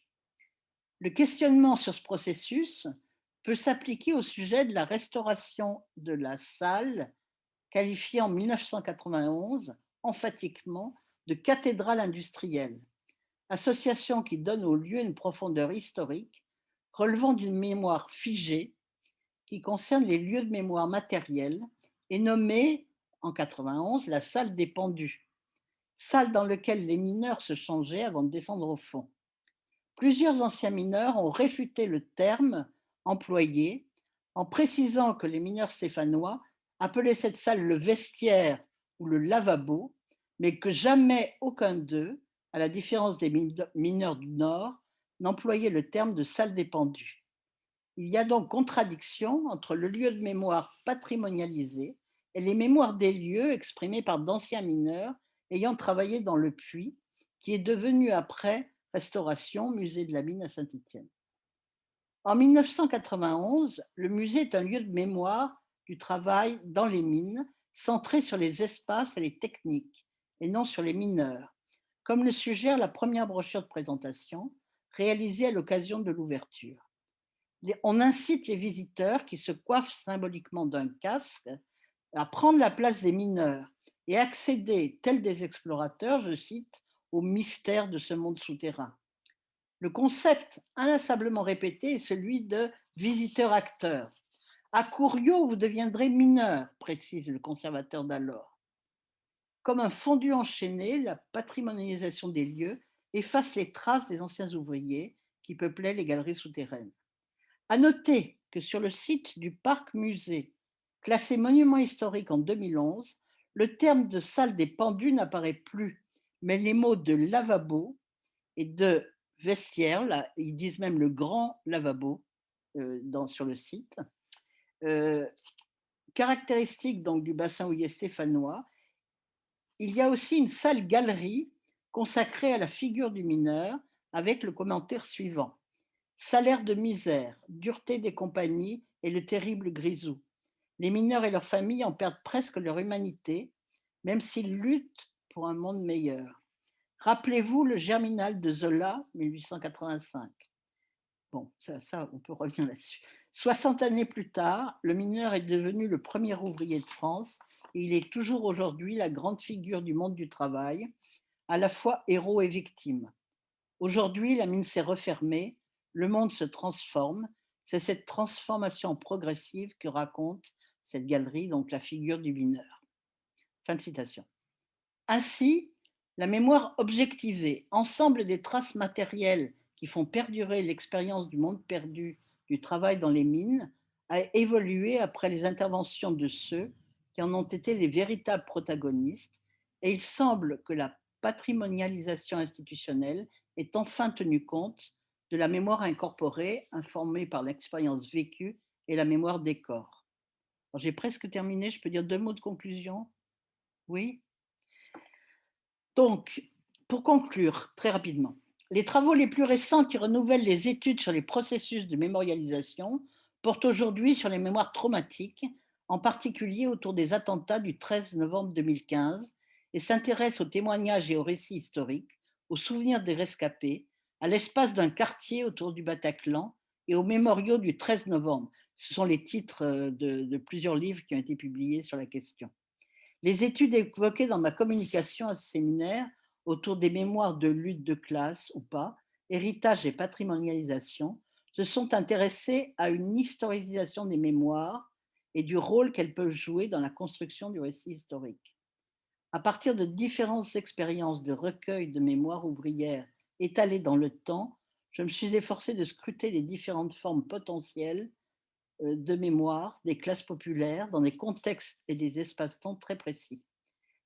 Le questionnement sur ce processus peut s'appliquer au sujet de la restauration de la salle qualifiée en 1991 emphatiquement de cathédrale industrielle, association qui donne au lieu une profondeur historique relevant d'une mémoire figée qui concerne les lieux de mémoire matériels et nommée en 91 la salle des pendus, salle dans laquelle les mineurs se changeaient avant de descendre au fond. Plusieurs anciens mineurs ont réfuté le terme employé en précisant que les mineurs stéphanois appelaient cette salle le vestiaire ou le lavabo, mais que jamais aucun d'eux, à la différence des mineurs du Nord, n'employait le terme de salle des pendus. Il y a donc contradiction entre le lieu de mémoire patrimonialisé et les mémoires des lieux exprimés par d'anciens mineurs ayant travaillé dans le puits, qui est devenu après restauration musée de la mine à Saint-Étienne. En 1991, le musée est un lieu de mémoire du travail dans les mines, centré sur les espaces et les techniques, et non sur les mineurs, comme le suggère la première brochure de présentation, réalisée à l'occasion de l'ouverture. On incite les visiteurs qui se coiffent symboliquement d'un casque à prendre la place des mineurs et accéder, tels des explorateurs, je cite, au mystère de ce monde souterrain. Le concept inlassablement répété est celui de visiteur-acteur, À Couriot, vous deviendrez mineur, précise le conservateur d'alors. Comme un fondu enchaîné, la patrimonialisation des lieux efface les traces des anciens ouvriers qui peuplaient les galeries souterraines. À noter que sur le site du parc musée, classé monument historique en 2011, le terme de salle des pendus n'apparaît plus, mais les mots de lavabo et de vestiaire, là, ils disent même le grand lavabo sur le site, euh, caractéristique donc du bassin houiller stéphanois. Il y a aussi une salle galerie consacrée à la figure du mineur avec le commentaire suivant. Salaire de misère, dureté des compagnies et le terrible grisou. Les mineurs et leurs familles en perdent presque leur humanité, même s'ils luttent pour un monde meilleur. Rappelez-vous le Germinal de Zola, 1885. Bon, ça, on peut revenir là-dessus. 60 années plus tard, le mineur est devenu le premier ouvrier de France et il est toujours aujourd'hui la grande figure du monde du travail, à la fois héros et victime. Aujourd'hui, la mine s'est refermée, le monde se transforme. C'est cette transformation progressive que raconte cette galerie, donc la figure du mineur. Fin de citation. Ainsi, la mémoire objectivée, ensemble des traces matérielles qui font perdurer l'expérience du monde perdu du travail dans les mines, a évolué après les interventions de ceux qui en ont été les véritables protagonistes, et il semble que la patrimonialisation institutionnelle ait enfin tenu compte de la mémoire incorporée, informée par l'expérience vécue et la mémoire des corps. J'ai presque terminé, je peux dire 2 mots de conclusion? Oui? Donc, pour conclure très rapidement, les travaux les plus récents qui renouvellent les études sur les processus de mémorialisation portent aujourd'hui sur les mémoires traumatiques, en particulier autour des attentats du 13 novembre 2015, et s'intéressent aux témoignages et aux récits historiques, aux souvenirs des rescapés, à l'espace d'un quartier autour du Bataclan et aux mémoriaux du 13 novembre. Ce sont les titres de plusieurs livres qui ont été publiés sur la question. Les études évoquées dans ma communication à ce séminaire autour des mémoires de lutte de classe ou pas, héritage et patrimonialisation, se sont intéressées à une historisation des mémoires et du rôle qu'elles peuvent jouer dans la construction du récit historique. À partir de différentes expériences de recueil de mémoire ouvrière étalées dans le temps, je me suis efforcée de scruter les différentes formes potentielles de mémoire des classes populaires dans des contextes et des espaces-temps très précis.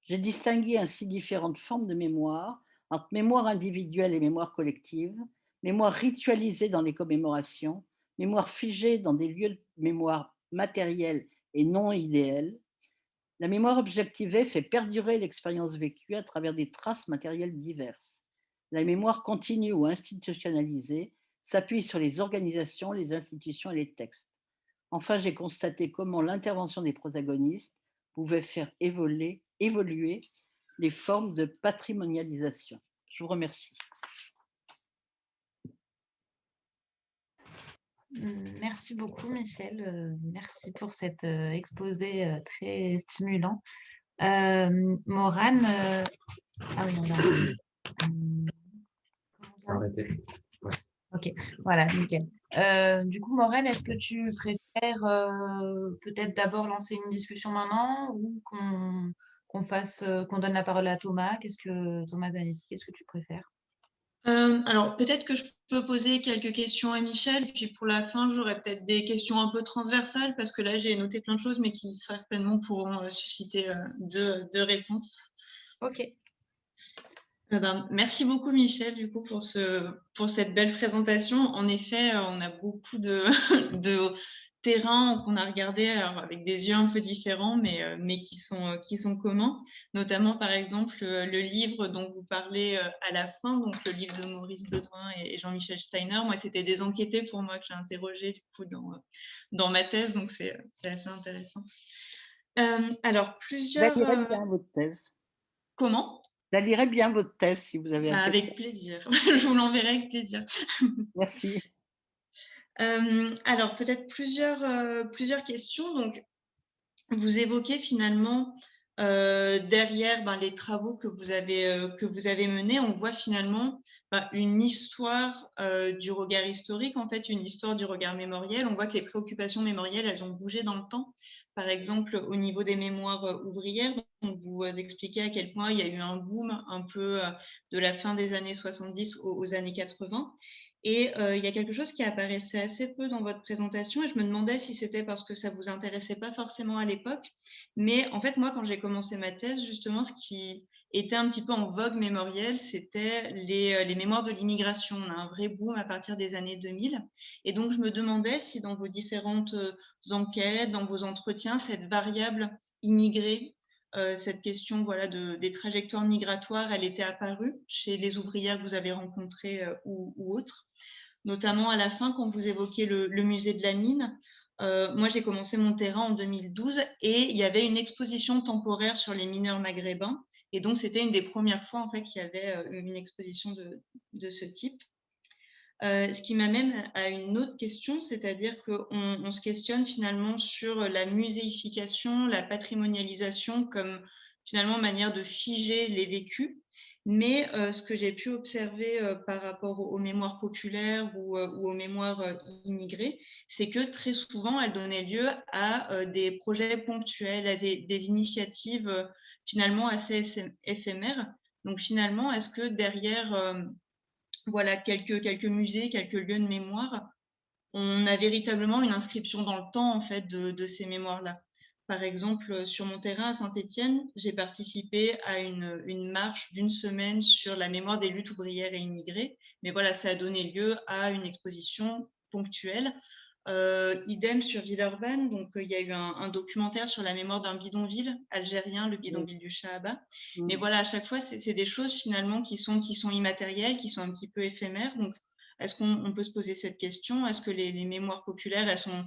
J'ai distingué ainsi différentes formes de mémoire, entre mémoire individuelle et mémoire collective, mémoire ritualisée dans les commémorations, mémoire figée dans des lieux de mémoire matériels et non idéels. La mémoire objectivée fait perdurer l'expérience vécue à travers des traces matérielles diverses. La mémoire continue ou institutionnalisée s'appuie sur les organisations, les institutions et les textes. Enfin, j'ai constaté comment l'intervention des protagonistes pouvait faire évoluer les formes de patrimonialisation. Je vous remercie. Merci beaucoup, Michel. Merci pour cet exposé très stimulant. Morane, ah oui, on va arrêter. Ouais. Ok, voilà, nickel. Du coup, Morane, est-ce que tu préfères peut-être d'abord lancer une discussion maintenant ou qu'on fasse, qu'on donne la parole à Thomas? Thomas Zanetti, qu'est-ce que tu préfères? Alors, peut-être que je peux poser quelques questions à Michel, puis pour la fin, j'aurai peut-être des questions un peu transversales, parce que là, j'ai noté plein de choses, mais qui certainement pourront susciter deux réponses. Ok. Merci beaucoup, Michel, du coup, pour cette belle présentation. En effet, on a beaucoup de terrains qu'on a regardés avec des yeux un peu différents, mais qui sont communs. Notamment, par exemple, le livre dont vous parlez à la fin, donc le livre de Maurice Bedouin et Jean-Michel Steiner. Moi, c'était des enquêtés pour moi que j'ai interrogé du coup dans ma thèse, donc c'est assez intéressant. Alors, plusieurs... Vous lirez bien votre thèse. Comment ? Vous lirez bien votre thèse si vous avez un peu. Avec plaisir. Je vous l'enverrai avec plaisir. Merci. Alors, peut-être plusieurs questions. Donc, vous évoquez finalement derrière les travaux que vous avez menés, on voit finalement une histoire du regard historique, en fait, une histoire du regard mémoriel. On voit que les préoccupations mémorielles, elles ont bougé dans le temps. Par exemple, au niveau des mémoires ouvrières, on vous expliquait à quel point il y a eu un boom un peu de la fin des années 70 aux années 80. Et il y a quelque chose qui apparaissait assez peu dans votre présentation et je me demandais si c'était parce que ça vous intéressait pas forcément à l'époque. Mais en fait, moi, quand j'ai commencé ma thèse, justement, ce qui était un petit peu en vogue mémorielle, c'était les mémoires de l'immigration. On a un vrai boom à partir des années 2000. Et donc, je me demandais si dans vos différentes enquêtes, dans vos entretiens, cette variable immigrée, cette question voilà, des trajectoires migratoires, elle était apparue chez les ouvrières que vous avez rencontrées ou autres. Notamment à la fin, quand vous évoquez le musée de la mine. Moi, j'ai commencé mon terrain en 2012 et il y avait une exposition temporaire sur les mineurs maghrébins. Et donc, c'était une des premières fois en fait, qu'il y avait une exposition de ce type. Ce qui m'amène à une autre question, c'est-à-dire qu'on se questionne finalement sur la muséification, la patrimonialisation comme finalement manière de figer les vécus. Mais ce que j'ai pu observer par rapport aux mémoires populaires ou aux mémoires immigrées, c'est que très souvent, elles donnaient lieu à des projets ponctuels, à des initiatives finalement assez éphémères. Donc finalement, est-ce que derrière voilà, quelques musées, quelques lieux de mémoire, on a véritablement une inscription dans le temps en fait de ces mémoires-là. Par exemple, sur mon terrain à Saint-Étienne, j'ai participé à une marche d'une semaine sur la mémoire des luttes ouvrières et immigrées. Mais voilà, ça a donné lieu à une exposition ponctuelle. Idem sur Villeurbanne, donc il y a eu un documentaire sur la mémoire d'un bidonville algérien, le bidonville du Shahaba. Mais voilà, à chaque fois, c'est des choses finalement qui sont immatérielles, qui sont un petit peu éphémères. Donc, est-ce qu'on peut se poser cette question? Est-ce que les mémoires populaires, elles sont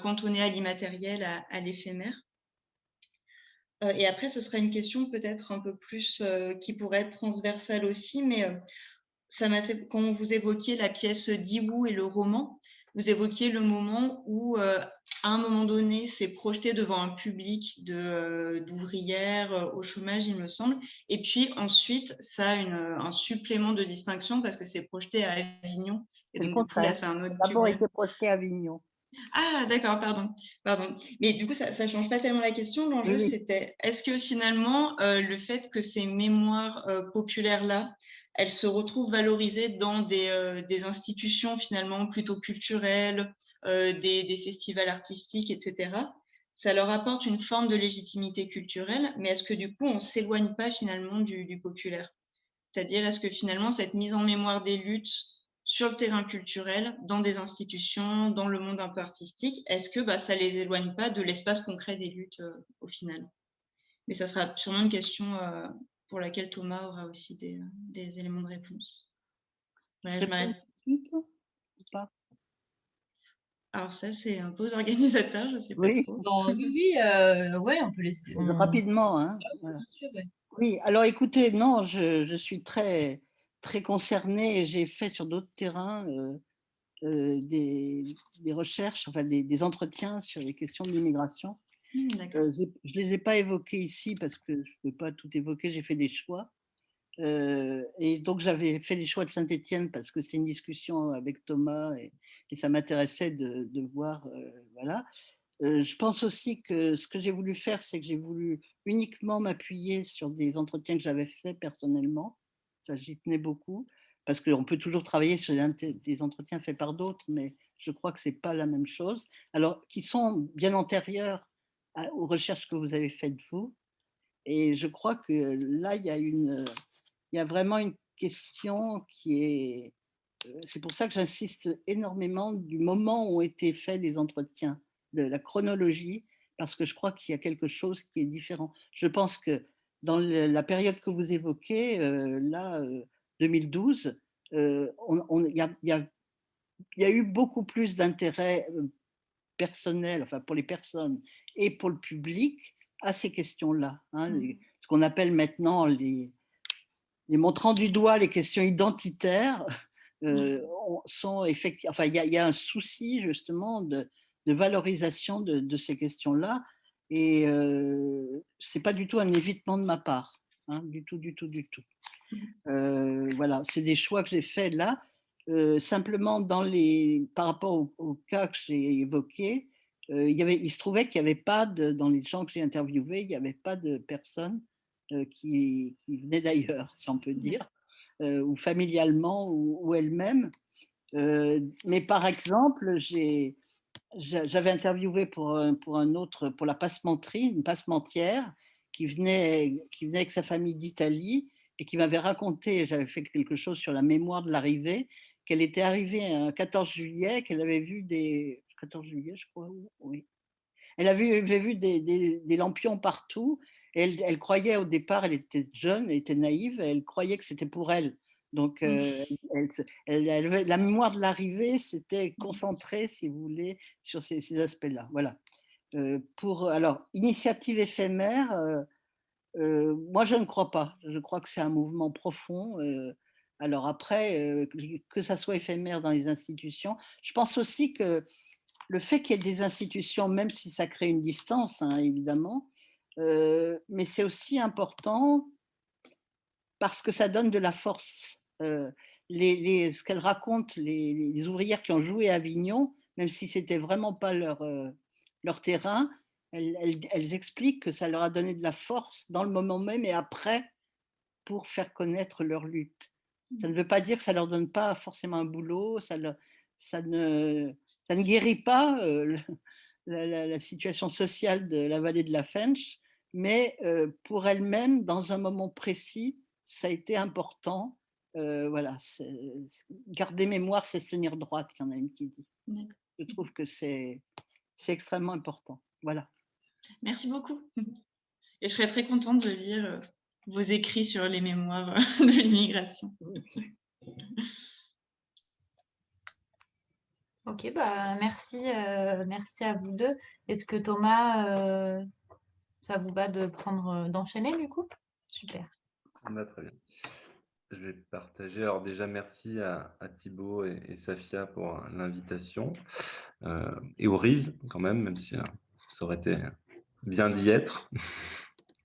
cantonnées à l'immatériel, à l'éphémère? Et après, ce sera une question peut-être un peu plus qui pourrait être transversale aussi, mais ça m'a fait, quand vous évoquiez la pièce Diwou et le roman, vous évoquiez le moment où, à un moment donné, c'est projeté devant un public d'ouvrières au chômage, il me semble. Et puis ensuite, ça a un supplément de distinction parce que c'est projeté à Avignon. Et C'est le donc, du coup, là, contraire. c'est un Ça autre a d'abord public. été projeté à Avignon. Ah, d'accord, pardon. Pardon. Mais du coup, ça ne change pas tellement la question. L'enjeu, Oui, c'était, est-ce que finalement, le fait que ces mémoires populaires-là, elles se retrouvent valorisées dans des institutions finalement plutôt culturelles, des festivals artistiques, etc., ça leur apporte une forme de légitimité culturelle, mais est-ce que du coup, on ne s'éloigne pas finalement du populaire? C'est-à-dire, est-ce que finalement, cette mise en mémoire des luttes sur le terrain culturel, dans des institutions, dans le monde un peu artistique, est-ce que ça les éloigne pas de l'espace concret des luttes au final? Mais ça sera sûrement une question pour laquelle Thomas aura aussi des éléments de réponse. je Voilà, je réponds m'arrête. tout de suite ou pas? Alors ça, c'est un peu aux organisateurs, je ne sais pas Oui, trop. Bon, oui, oui, ouais, on peut laisser. rapidement, hein. Voilà. Bien sûr, ouais. Oui, alors écoutez, non, je suis très, très concernée et j'ai fait sur d'autres terrains des recherches, enfin des entretiens sur les questions de l'immigration. D'accord. Je ne les ai pas évoqués ici parce que je ne peux pas tout évoquer, j'ai fait des choix. Et donc j'avais fait les choix de Saint-Étienne parce que c'était une discussion avec Thomas et ça m'intéressait de voir, voilà. Je pense aussi que ce que j'ai voulu faire, c'est que j'ai voulu uniquement m'appuyer sur des entretiens que j'avais faits personnellement. Ça, j'y tenais beaucoup, parce qu'on peut toujours travailler sur des entretiens faits par d'autres, mais je crois que ce n'est pas la même chose. Alors, qui sont bien antérieurs aux recherches que vous avez faites vous. Et je crois que là, il y a vraiment une question qui est... C'est pour ça que j'insiste énormément du moment où ont été faits les entretiens, de la chronologie, parce que je crois qu'il y a quelque chose qui est différent. Je pense que dans la période que vous évoquez, là, 2012, il y a eu beaucoup plus d'intérêt personnel, enfin pour les personnes et pour le public, à ces questions-là, hein, ce qu'on appelle maintenant les montrant du doigt les questions identitaires. Sont effectivement, enfin, il y a un souci justement de valorisation de ces questions-là, et c'est pas du tout un évitement de ma part, hein, du tout, du tout, du tout. Voilà, c'est des choix que j'ai faits là. Simplement par rapport au cas que j'ai évoqué, il se trouvait qu'il y avait pas dans les gens que j'ai interviewés, il n'y avait pas de personnes, qui venaient d'ailleurs, si on peut dire, ou familialement ou elles-mêmes. Mais par exemple, j'avais interviewé pour la passementerie, une passementière qui venait avec sa famille d'Italie et qui m'avait raconté, j'avais fait quelque chose sur la mémoire de l'arrivée, qu'elle était arrivée un 14 juillet, qu'elle avait vu des 14 juillet, je crois, oui. Elle avait vu des lampions partout et elle croyait au départ, elle était jeune, elle était naïve, elle croyait que c'était pour elle. Donc elle avait la mémoire de l'arrivée s'était concentrée, si vous voulez, sur ces aspects-là. Voilà. Alors, initiative éphémère, moi je ne crois pas. Je crois que c'est un mouvement profond, alors après, que ça soit éphémère dans les institutions, je pense aussi que le fait qu'il y ait des institutions, même si ça crée une distance, hein, évidemment, mais c'est aussi important parce que ça donne de la force. Ce qu'elles racontent, les ouvrières qui ont joué à Avignon, même si c'était vraiment pas leur terrain, elles expliquent que ça leur a donné de la force dans le moment même et après pour faire connaître leur lutte. Ça ne veut pas dire que ça leur donne pas forcément un boulot, ça ne ça ne guérit pas, la situation sociale de la vallée de la Fensch, mais pour elles-mêmes, dans un moment précis, ça a été important. Voilà, garder mémoire, c'est se tenir droite, il y en a une qui dit. D'accord. Je trouve que c'est extrêmement important. Voilà. Merci beaucoup. Et je serais très contente de lire vos écrits sur les mémoires de l'immigration. Ok, bah merci, merci à vous deux. Est-ce que Thomas, ça vous va d'enchaîner du coup? Super. Très bien. Je vais partager. Alors déjà, merci à Thibaut et Safia pour l'invitation et au RISE quand même si ça aurait été bien d'y être.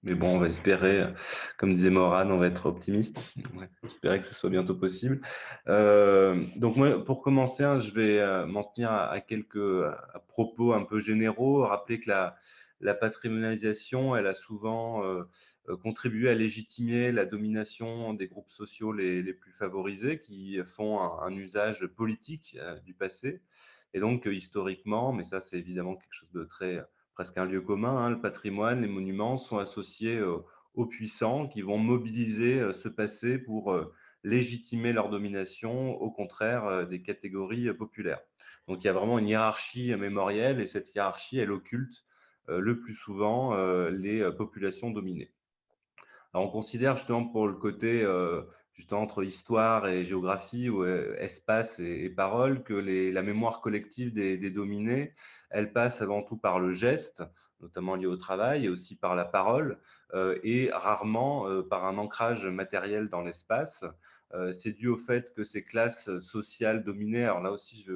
Mais bon, on va espérer, comme disait Morane, on va être optimiste. On va espérer que ce soit bientôt possible. Donc moi, pour commencer, hein, je vais m'en tenir à quelques propos un peu généraux. Rappeler que la patrimonialisation, elle a souvent contribué à légitimer la domination des groupes sociaux les plus favorisés qui font un usage politique du passé. Et donc, historiquement, mais ça c'est évidemment quelque chose de très presque un lieu commun, hein, le patrimoine, les monuments sont associés aux puissants qui vont mobiliser ce passé pour légitimer leur domination, au contraire des catégories populaires. Donc il y a vraiment une hiérarchie mémorielle et cette hiérarchie, elle occulte le plus souvent les populations dominées. Alors on considère justement pour le côté justement entre histoire et géographie ou espace et parole que la mémoire collective des dominés, elle passe avant tout par le geste, notamment lié au travail, et aussi par la parole, et rarement par un ancrage matériel dans l'espace. C'est dû au fait que ces classes sociales dominées, alors là aussi,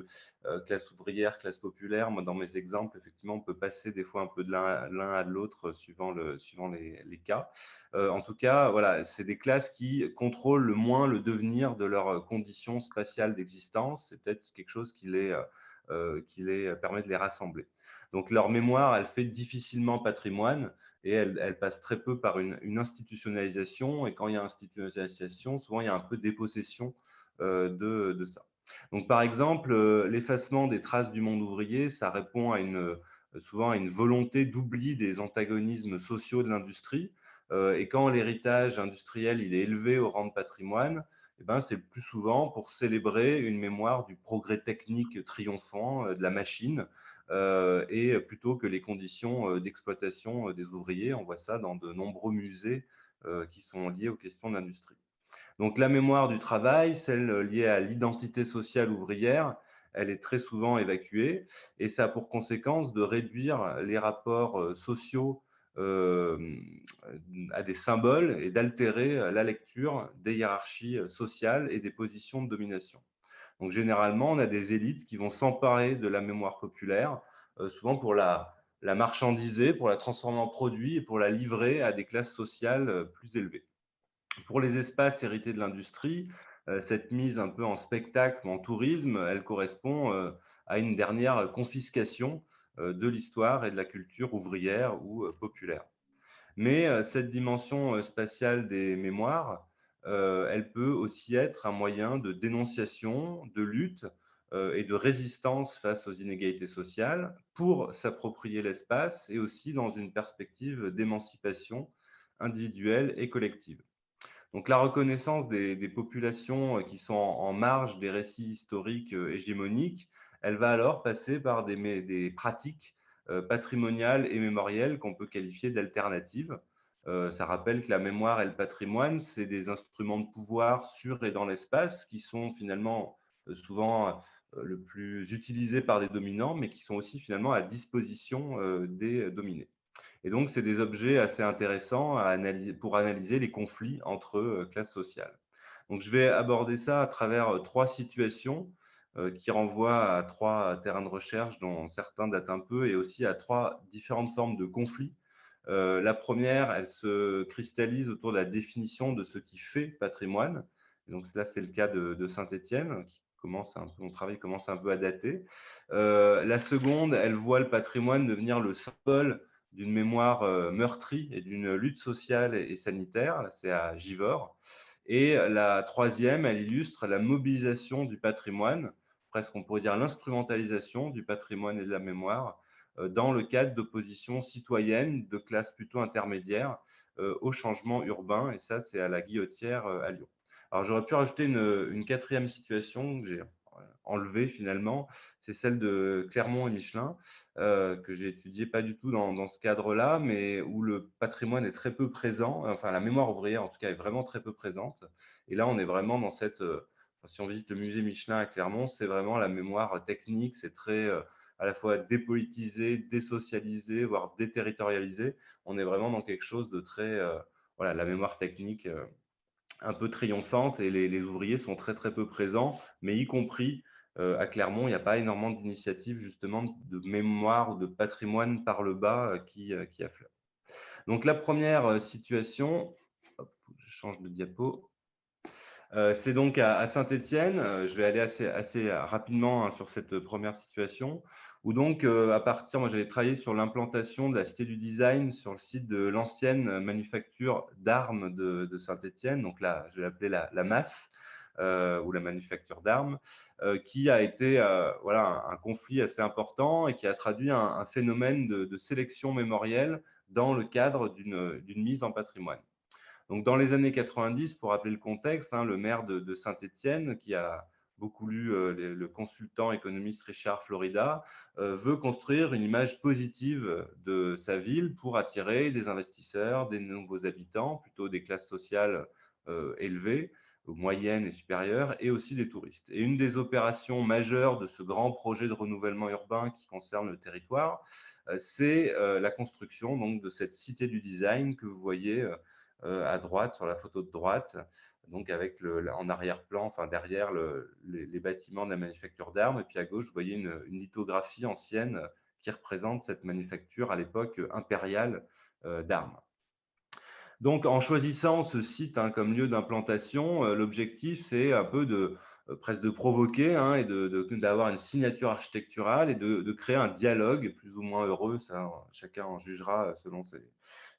classe ouvrière, classe populaire, moi dans mes exemples, effectivement, on peut passer des fois un peu de l'un à l'autre suivant les cas. En tout cas, voilà, c'est des classes qui contrôlent le moins le devenir de leurs conditions spatiales d'existence. C'est peut-être quelque chose qui les permet de les rassembler. Donc leur mémoire, elle fait difficilement patrimoine et elle passe très peu par une institutionnalisation. Et quand il y a institutionnalisation, souvent il y a un peu dépossession de ça. Donc par exemple, l'effacement des traces du monde ouvrier, ça répond souvent à une volonté d'oubli des antagonismes sociaux de l'industrie. Et quand l'héritage industriel il est élevé au rang de patrimoine, eh ben, c'est plus souvent pour célébrer une mémoire du progrès technique triomphant de la machine et plutôt que les conditions d'exploitation des ouvriers. On voit ça dans de nombreux musées qui sont liés aux questions d'industrie. Donc la mémoire du travail, celle liée à l'identité sociale ouvrière, elle est très souvent évacuée et ça a pour conséquence de réduire les rapports sociaux à des symboles et d'altérer la lecture des hiérarchies sociales et des positions de domination. Donc généralement, on a des élites qui vont s'emparer de la mémoire populaire, souvent pour la marchandiser, pour la transformer en produit et pour la livrer à des classes sociales plus élevées. Pour les espaces hérités de l'industrie, cette mise un peu en spectacle ou en tourisme, elle correspond à une dernière confiscation de l'histoire et de la culture ouvrière ou populaire. Mais cette dimension spatiale des mémoires, elle peut aussi être un moyen de dénonciation, de lutte et de résistance face aux inégalités sociales pour s'approprier l'espace et aussi dans une perspective d'émancipation individuelle et collective. Donc la reconnaissance des populations qui sont en marge des récits historiques hégémoniques, elle va alors passer par des pratiques patrimoniales et mémorielles qu'on peut qualifier d'alternatives. Ça rappelle que la mémoire et le patrimoine, c'est des instruments de pouvoir sur et dans l'espace qui sont finalement souvent le plus utilisés par des dominants, mais qui sont aussi finalement à disposition des dominés. Et donc, c'est des objets assez intéressants pour analyser les conflits entre classes sociales. Donc, je vais aborder ça à travers trois situations qui renvoient à trois terrains de recherche dont certains datent un peu et aussi à trois différentes formes de conflits. La première, elle se cristallise autour de la définition de ce qui fait patrimoine. Et donc là, c'est le cas de Saint-Étienne, mon travail commence un peu à dater. La seconde, elle voit le patrimoine devenir le symbole d'une mémoire meurtrie et d'une lutte sociale et sanitaire. C'est à Givors. Et la troisième, elle illustre la mobilisation du patrimoine, presque on pourrait dire l'instrumentalisation du patrimoine et de la mémoire, dans le cadre d'opposition citoyenne de classe plutôt intermédiaire au changement urbain. Et ça, c'est à la Guillotière à Lyon. Alors, j'aurais pu rajouter une quatrième situation que j'ai enlevée finalement, c'est celle de Clermont et Michelin, que j'ai étudiée pas du tout dans ce cadre-là, mais où le patrimoine est très peu présent, enfin la mémoire ouvrière en tout cas est vraiment très peu présente. Et là, on est vraiment dans cette, si on visite le musée Michelin à Clermont, c'est vraiment la mémoire technique, c'est très à la fois dépolitisé, désocialisé, voire déterritorialisé. On est vraiment dans quelque chose de très, voilà, la mémoire technique un peu triomphante et les ouvriers sont très très peu présents, mais y compris à Clermont, il n'y a pas énormément d'initiatives justement de mémoire ou de patrimoine par le bas qui affleurent. Donc la première situation, hop, je change de diapo, c'est donc à Saint-Étienne. Je vais aller assez rapidement sur cette première situation, où donc moi j'avais travaillé sur l'implantation de la Cité du Design sur le site de l'ancienne manufacture d'armes de Saint-Étienne, donc là je vais l'appeler la MAS, ou la manufacture d'armes, qui a été voilà, un conflit assez important et qui a traduit un phénomène de sélection mémorielle dans le cadre d'une mise en patrimoine. Donc, dans les années 90, pour rappeler le contexte, le maire de Saint-Étienne, qui a beaucoup lu le consultant économiste Richard Florida, veut construire une image positive de sa ville pour attirer des investisseurs, des nouveaux habitants, plutôt des classes sociales élevées, moyennes et supérieures, et aussi des touristes. Et une des opérations majeures de ce grand projet de renouvellement urbain qui concerne le territoire, c'est la construction donc, de cette cité du design que vous voyez à droite, sur la photo de droite, donc avec en arrière-plan, enfin derrière les bâtiments de la manufacture d'armes. Et puis à gauche, vous voyez une lithographie ancienne qui représente cette manufacture à l'époque impériale d'armes. Donc, en choisissant ce site comme lieu d'implantation, l'objectif, c'est un peu presque de provoquer et d'avoir une signature architecturale et de créer un dialogue plus ou moins heureux, ça, chacun en jugera selon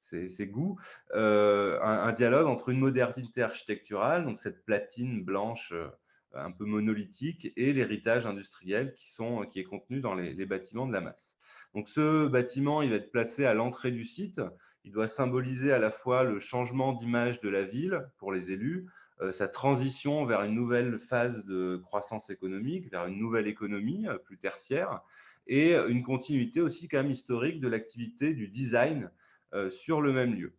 ses goûts, un dialogue entre une modernité architecturale, donc cette platine blanche un peu monolithique, et l'héritage industriel qui est contenu dans les bâtiments de la masse. Donc, ce bâtiment, il va être placé à l'entrée du site. Il doit symboliser à la fois le changement d'image de la ville pour les élus, sa transition vers une nouvelle phase de croissance économique, vers une nouvelle économie plus tertiaire, et une continuité aussi quand même historique de l'activité du design sur le même lieu.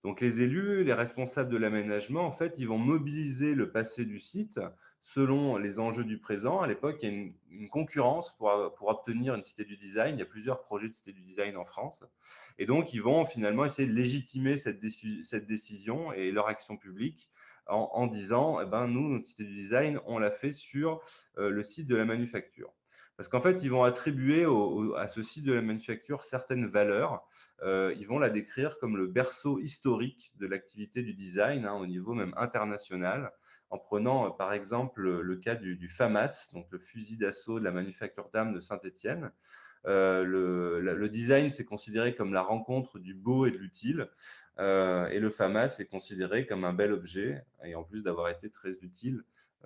Donc les élus, les responsables de l'aménagement, en fait, ils vont mobiliser le passé du site selon les enjeux du présent. À l'époque, il y a une concurrence pour obtenir une cité du design. Il y a plusieurs projets de cité du design en France. Et donc, ils vont finalement essayer de légitimer cette décision et leur action publique en disant, eh ben, nous, notre cité du design, on l'a fait sur le site de la manufacture. Parce qu'en fait, ils vont attribuer à ce site de la manufacture certaines valeurs. Ils vont la décrire comme le berceau historique de l'activité du design, hein, au niveau même international, en prenant par exemple le cas du FAMAS, donc le fusil d'assaut de la manufacture d'armes de Saint-Étienne. Le design, c'est considéré comme la rencontre du beau et de l'utile, et le FAMAS est considéré comme un bel objet, et en plus d'avoir été très utile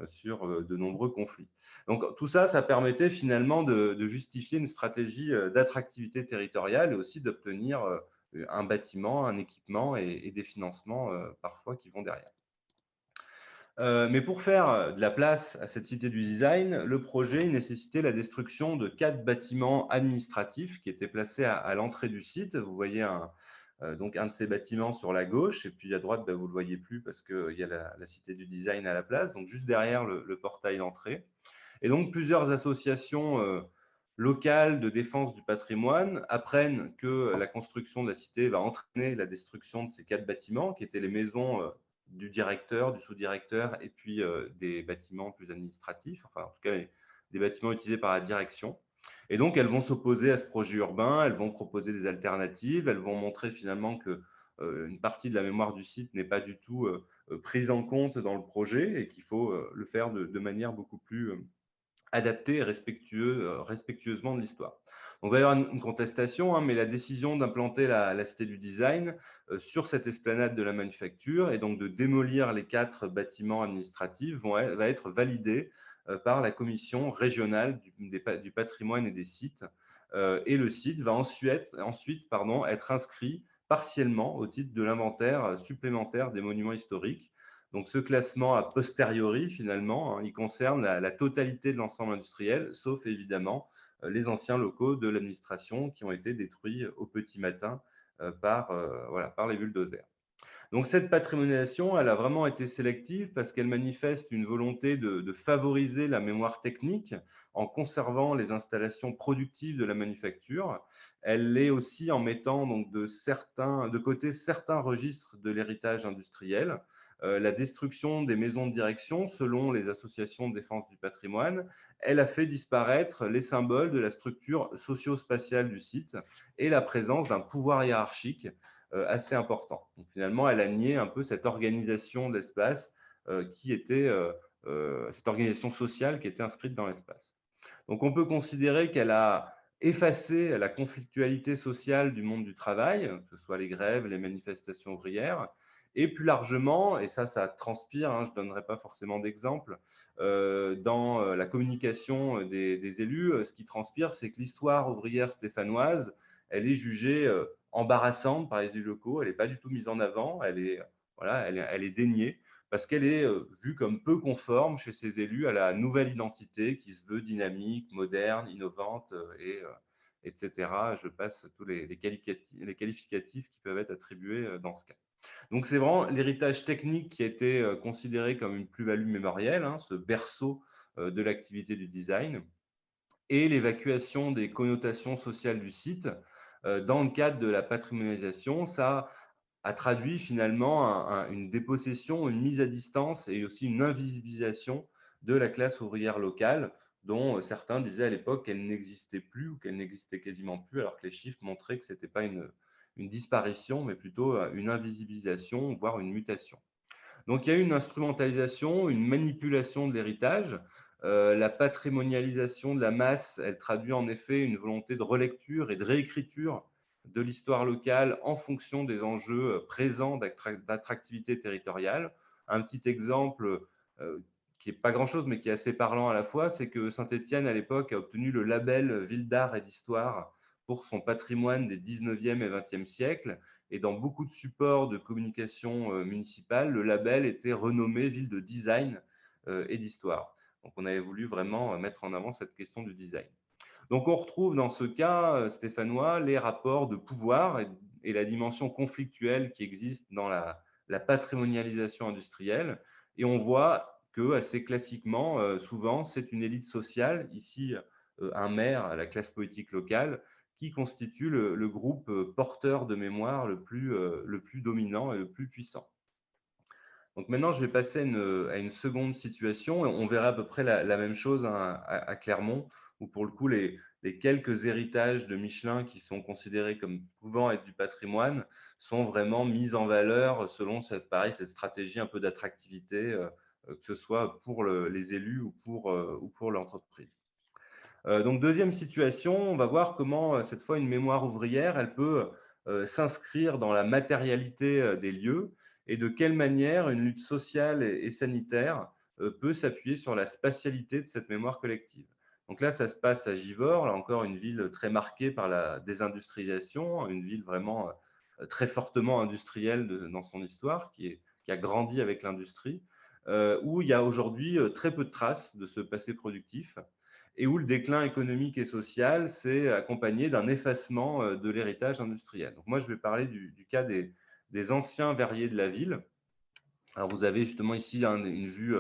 sur de nombreux conflits. Donc tout ça, ça permettait finalement de justifier une stratégie d'attractivité territoriale et aussi d'obtenir un bâtiment, un équipement et des financements parfois qui vont derrière. Mais pour faire de la place à cette cité du design, le projet nécessitait la destruction de 4 bâtiments administratifs qui étaient placés à l'entrée du site. Vous voyez donc un de ces bâtiments sur la gauche, et puis à droite, vous ne le voyez plus parce qu'il y a la cité du design à la place, donc juste derrière le portail d'entrée. Et donc plusieurs associations locales de défense du patrimoine apprennent que la construction de la cité va entraîner la destruction de ces 4 bâtiments qui étaient les maisons du directeur, du sous-directeur et puis des bâtiments plus administratifs, enfin en tout cas des bâtiments utilisés par la direction. Et donc elles vont s'opposer à ce projet urbain, elles vont proposer des alternatives, elles vont montrer finalement que une partie de la mémoire du site n'est pas du tout prise en compte dans le projet et qu'il faut le faire de manière beaucoup plus adaptée et respectueusement de l'histoire. Donc, il va y avoir une contestation, hein, mais la décision d'implanter la cité du design sur cette esplanade de la manufacture et donc de démolir les 4 bâtiments administratifs va être validée par la commission régionale du patrimoine et des sites. Et le site va ensuite être inscrit partiellement au titre de l'inventaire supplémentaire des monuments historiques. Donc, ce classement a posteriori, finalement, hein, il concerne la totalité de l'ensemble industriel, sauf évidemment les anciens locaux de l'administration qui ont été détruits au petit matin par les bulldozers. Donc, cette patrimonialisation, elle a vraiment été sélective parce qu'elle manifeste une volonté de favoriser la mémoire technique en conservant les installations productives de la manufacture. Elle l'est aussi en mettant donc de côté certains registres de l'héritage industriel. La destruction des maisons de direction, selon les associations de défense du patrimoine, elle a fait disparaître les symboles de la structure socio-spatiale du site et la présence d'un pouvoir hiérarchique assez important. Donc, finalement, elle a nié un peu cette organisation de l'espace cette organisation sociale qui était inscrite dans l'espace. Donc, on peut considérer qu'elle a effacé la conflictualité sociale du monde du travail, que ce soit les grèves, les manifestations ouvrières, et plus largement, et ça transpire, hein, je ne donnerai pas forcément d'exemple, dans la communication des élus, ce qui transpire, c'est que l'histoire ouvrière stéphanoise, elle est jugée embarrassante par les élus locaux, elle n'est pas du tout mise en avant, elle est déniée, parce qu'elle est vue comme peu conforme chez ces élus à la nouvelle identité qui se veut dynamique, moderne, innovante, etc. Je passe tous les qualificatifs qui peuvent être attribués dans ce cas. Donc, c'est vraiment l'héritage technique qui a été considéré comme une plus-value mémorielle, hein, ce berceau de l'activité du design, et l'évacuation des connotations sociales du site dans le cadre de la patrimonialisation. Ça a traduit finalement une dépossession, une mise à distance et aussi une invisibilisation de la classe ouvrière locale, dont certains disaient à l'époque qu'elle n'existait plus ou qu'elle n'existait quasiment plus, alors que les chiffres montraient que ce n'était pas une disparition, mais plutôt une invisibilisation, voire une mutation. Donc, il y a eu une instrumentalisation, une manipulation de l'héritage. La patrimonialisation de la masse, elle traduit en effet une volonté de relecture et de réécriture de l'histoire locale en fonction des enjeux présents d'attractivité territoriale. Un petit exemple qui n'est pas grand-chose, mais qui est assez parlant à la fois, c'est que Saint-Étienne, à l'époque, a obtenu le label Ville d'art et d'histoire pour son patrimoine des 19e et 20e siècles. Et dans beaucoup de supports de communication municipale, le label était renommé Ville de design et d'histoire. Donc, on avait voulu vraiment mettre en avant cette question du design. Donc, on retrouve dans ce cas stéphanois les rapports de pouvoir et la dimension conflictuelle qui existe dans la patrimonialisation industrielle. Et on voit que, assez classiquement, souvent, c'est une élite sociale, ici un maire, la classe politique locale, qui constitue le groupe porteur de mémoire le plus dominant et le plus puissant. Donc maintenant, je vais passer à une seconde situation. On verra à peu près la même chose, hein, à Clermont, où pour le coup, les quelques héritages de Michelin qui sont considérés comme pouvant être du patrimoine sont vraiment mis en valeur selon cette stratégie un peu d'attractivité, que ce soit pour les élus ou pour l'entreprise. Donc, deuxième situation, on va voir comment, cette fois, une mémoire ouvrière, elle peut s'inscrire dans la matérialité des lieux et de quelle manière une lutte sociale et sanitaire peut s'appuyer sur la spatialité de cette mémoire collective. Donc là, ça se passe à Givors, là encore une ville très marquée par la désindustrialisation, une ville vraiment très fortement industrielle dans son histoire, qui a grandi avec l'industrie, où il y a aujourd'hui très peu de traces de ce passé productif et où le déclin économique et social s'est accompagné d'un effacement de l'héritage industriel. Donc moi, je vais parler du cas des anciens verriers de la ville. Alors, vous avez justement ici une vue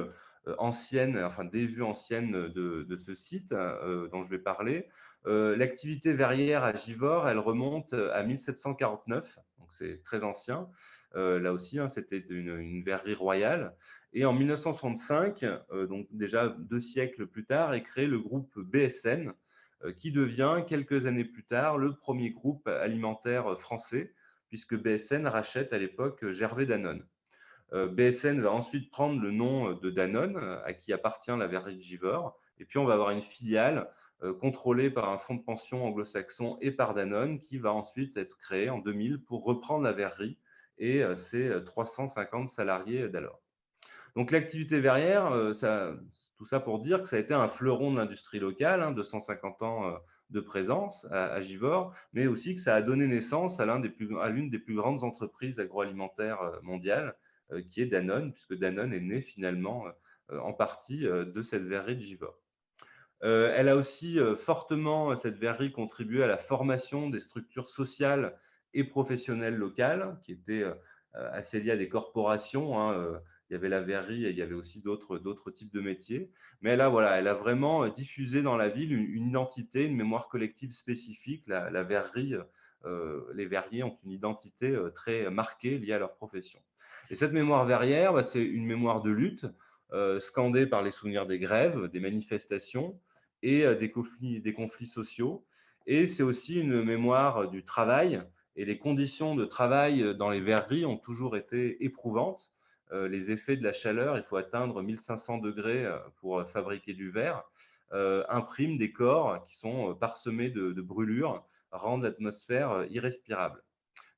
ancienne, enfin des vues anciennes de ce site dont je vais parler. L'activité verrière à Givors, elle remonte à 1749, donc c'est très ancien. Là aussi, hein, c'était une verrerie royale. Et en 1965, donc déjà 2 siècles plus tard, est créé le groupe BSN, qui devient quelques années plus tard le premier groupe alimentaire français, puisque BSN rachète à l'époque Gervais Danone. BSN va ensuite prendre le nom de Danone, à qui appartient la verrerie de Givors. Et puis, on va avoir une filiale contrôlée par un fonds de pension anglo-saxon et par Danone, qui va ensuite être créée en 2000 pour reprendre la verrerie et ses 350 salariés d'alors. Donc, l'activité verrière, tout ça pour dire que ça a été un fleuron de l'industrie locale, hein, 250 ans de présence à Givors, mais aussi que ça a donné naissance à l'une des plus grandes entreprises agroalimentaires mondiales, qui est Danone, puisque Danone est né finalement en partie de cette verrerie de Givors. Elle a aussi fortement, cette verrerie, contribué à la formation des structures sociales et professionnelles locales, qui étaient assez liées à des corporations, hein. Il y avait la verrerie et il y avait aussi d'autres types de métiers. Mais elle a vraiment diffusé dans la ville une identité, une mémoire collective spécifique. La verrerie, les verriers ont une identité très marquée liée à leur profession. Et cette mémoire verrière, c'est une mémoire de lutte, scandée par les souvenirs des grèves, des manifestations, et des conflits sociaux. Et c'est aussi une mémoire du travail. Et les conditions de travail dans les verreries ont toujours été éprouvantes. Les effets de la chaleur, il faut atteindre 1500 degrés pour fabriquer du verre, impriment des corps qui sont parsemés de brûlures, rendent l'atmosphère irrespirable.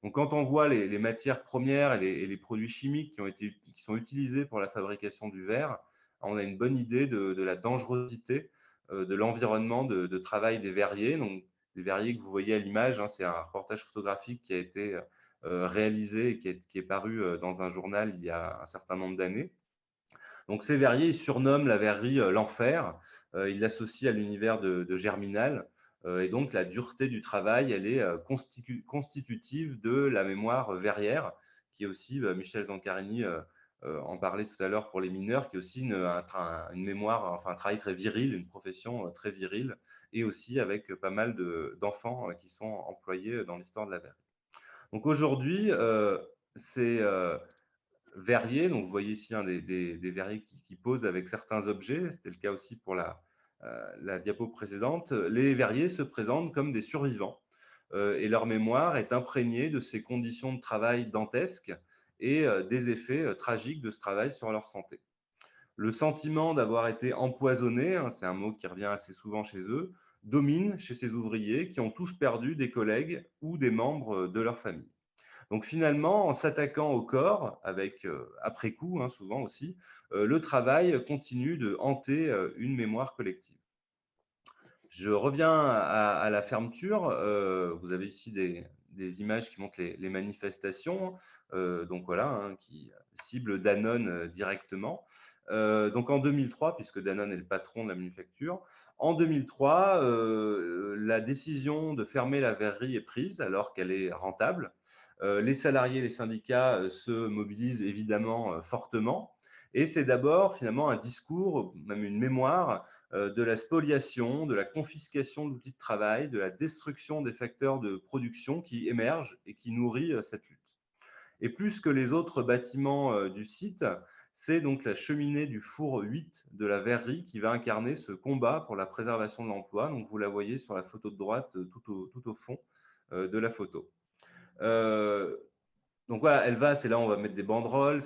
Donc, quand on voit les matières premières et les produits chimiques qui sont utilisés pour la fabrication du verre, on a une bonne idée de la dangerosité de l'environnement de travail des verriers. Donc, les verriers que vous voyez à l'image, hein, c'est un reportage photographique qui a été réalisé et qui est paru dans un journal il y a un certain nombre d'années. Donc, ces verriers, ils surnomment la verrerie l'enfer. Ils l'associent à l'univers de Germinal. Et donc, la dureté du travail, elle est constitutive de la mémoire verrière, qui est aussi, Michel Zancarini en parlait tout à l'heure pour les mineurs, qui est aussi une mémoire, enfin un travail très viril, une profession très virile, et aussi avec pas mal d'enfants qui sont employés dans l'histoire de la verrerie. Donc aujourd'hui, ces verriers, donc vous voyez ici des verriers qui posent avec certains objets, c'était le cas aussi pour la diapo précédente. Les verriers se présentent comme des survivants et leur mémoire est imprégnée de ces conditions de travail dantesques et des effets tragiques de ce travail sur leur santé. Le sentiment d'avoir été empoisonné, hein, c'est un mot qui revient assez souvent chez eux, domine chez ces ouvriers qui ont tous perdu des collègues ou des membres de leur famille. Donc finalement, en s'attaquant au corps, avec après coup, hein, souvent aussi, le travail continue de hanter une mémoire collective. Je reviens à la fermeture. Vous avez ici des images qui montrent les manifestations, donc voilà, hein, qui ciblent Danone directement. Donc en 2003, puisque Danone est le patron de la manufacture, en 2003, la décision de fermer la verrerie est prise alors qu'elle est rentable. Les salariés et les syndicats se mobilisent évidemment fortement. Et c'est d'abord finalement un discours, même une mémoire de la spoliation, de la confiscation d'outils de travail, de la destruction des facteurs de production qui émergent et qui nourrit cette lutte. Et plus que les autres bâtiments du site, c'est donc la cheminée du four 8 de la verrerie qui va incarner ce combat pour la préservation de l'emploi. Donc, vous la voyez sur la photo de droite, tout au fond de la photo. Donc voilà, c'est là où on va mettre des banderoles,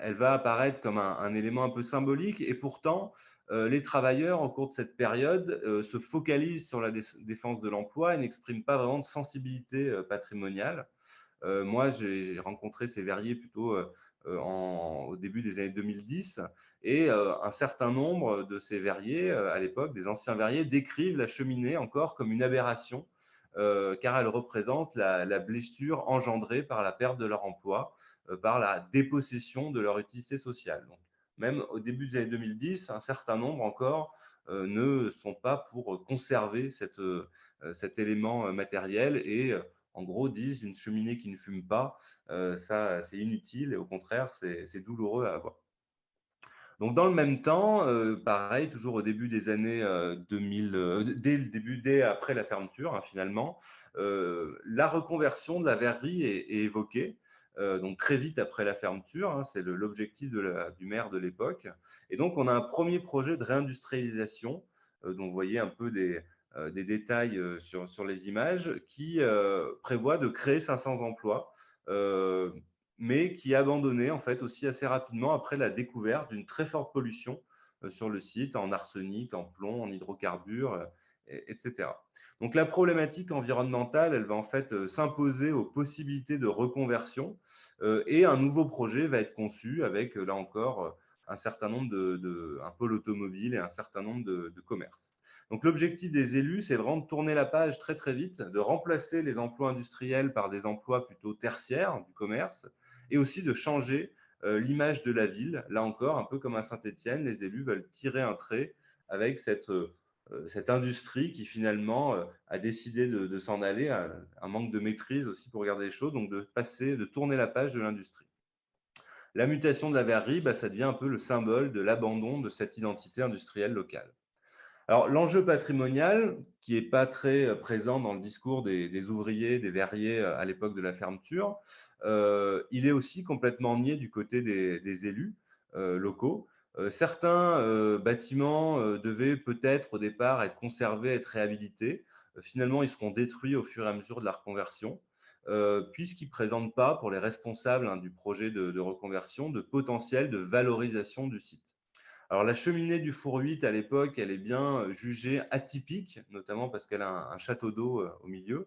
elle va apparaître comme un élément un peu symbolique, et pourtant, les travailleurs, au cours de cette période, se focalisent sur la défense de l'emploi et n'expriment pas vraiment de sensibilité patrimoniale. Moi, j'ai rencontré ces verriers plutôt au début des années 2010, et un certain nombre de ces verriers, à l'époque, des anciens verriers, décrivent la cheminée encore comme une aberration, car elle représente la blessure engendrée par la perte de leur emploi, par la dépossession de leur utilité sociale. Donc, même au début des années 2010, un certain nombre encore ne sont pas pour conserver cet élément matériel, et en gros disent une cheminée qui ne fume pas, ça c'est inutile, et au contraire c'est douloureux à avoir. Donc dans le même temps, pareil, toujours au début des années 2000, dès après la fermeture, hein, finalement, la reconversion de la verrerie est évoquée, donc très vite après la fermeture, hein, c'est l'objectif du maire de l'époque. Et donc on a un premier projet de réindustrialisation, dont vous voyez un peu des détails sur les images, qui prévoit de créer 500 emplois. Mais qui est abandonné en fait aussi assez rapidement après la découverte d'une très forte pollution sur le site, en arsenic, en plomb, en hydrocarbures, etc. Donc la problématique environnementale, elle va en fait s'imposer aux possibilités de reconversion, et un nouveau projet va être conçu avec, là encore, un certain nombre un pôle automobile et un certain nombre de commerces. Donc l'objectif des élus, c'est vraiment de tourner la page très très vite, de remplacer les emplois industriels par des emplois plutôt tertiaires du commerce, et aussi de changer l'image de la ville. Là encore, un peu comme à Saint-Étienne, les élus veulent tirer un trait avec cette industrie qui finalement a décidé de s'en aller, un manque de maîtrise aussi pour regarder les choses, donc de tourner la page de l'industrie. La mutation de la verrerie, ça devient un peu le symbole de l'abandon de cette identité industrielle locale. Alors, l'enjeu patrimonial, qui n'est pas très présent dans le discours des ouvriers, des verriers à l'époque de la fermeture, il est aussi complètement nié du côté des élus locaux. Certains bâtiments devaient peut-être au départ être conservés, être réhabilités. Finalement, ils seront détruits au fur et à mesure de la reconversion, puisqu'ils ne présentent pas, pour les responsables du projet de reconversion, de potentiel de valorisation du site. Alors, la cheminée du four 8, à l'époque, elle est bien jugée atypique, notamment parce qu'elle a un château d'eau au milieu,